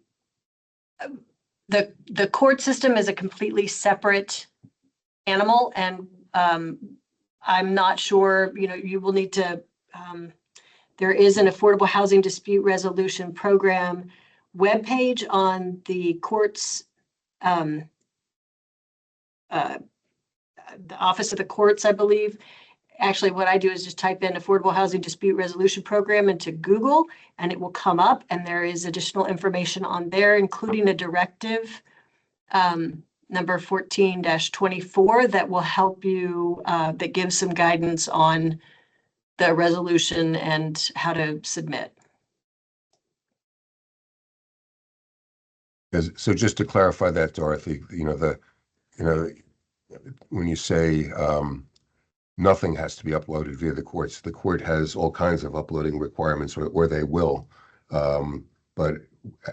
court system is a completely separate animal, and I'm not sure, you will need to, there is an Affordable Housing Dispute Resolution Program webpage on the courts, the Office of the Courts, I believe. Actually, what I do is just type in Affordable Housing Dispute Resolution Program into Google, and it will come up, and there is additional information on there, including a directive number 14-24 that will help you, that gives some guidance on the resolution and how to submit. So just to clarify that, Dorothy, when you say nothing has to be uploaded via the courts, the court has all kinds of uploading requirements, or they will. But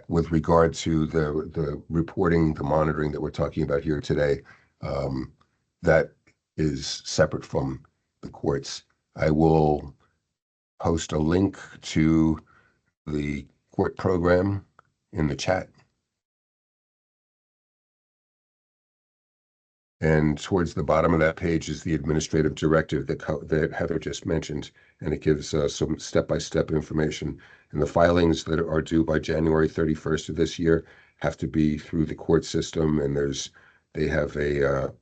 with regard to the reporting, the monitoring that we're talking about here today, that is separate from the courts. I will post a link to the court program in the chat. And towards the bottom of that page is the administrative directive that Heather just mentioned, and it gives some step-by-step information. And the filings that are due by January 31st of this year have to be through the court system, and they have a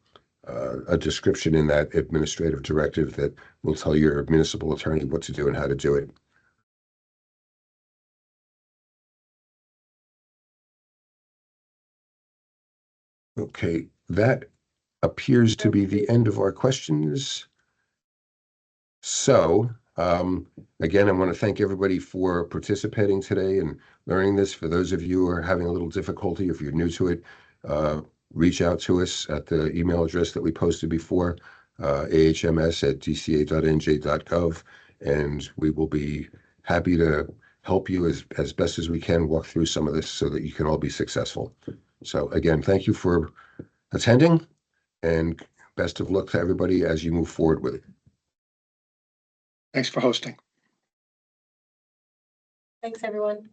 description in that administrative directive that will tell your municipal attorney what to do and how to do it. Okay, that appears to be the end of our questions. So, again, I want to thank everybody for participating today and learning this. For those of you who are having a little difficulty, if you're new to it, reach out to us at the email address that we posted before, ahms@dca.nj.gov, and we will be happy to help you as best as we can walk through some of this so that you can all be successful. So again, thank you for attending, and best of luck to everybody as you move forward with it. Thanks for hosting. Thanks, everyone.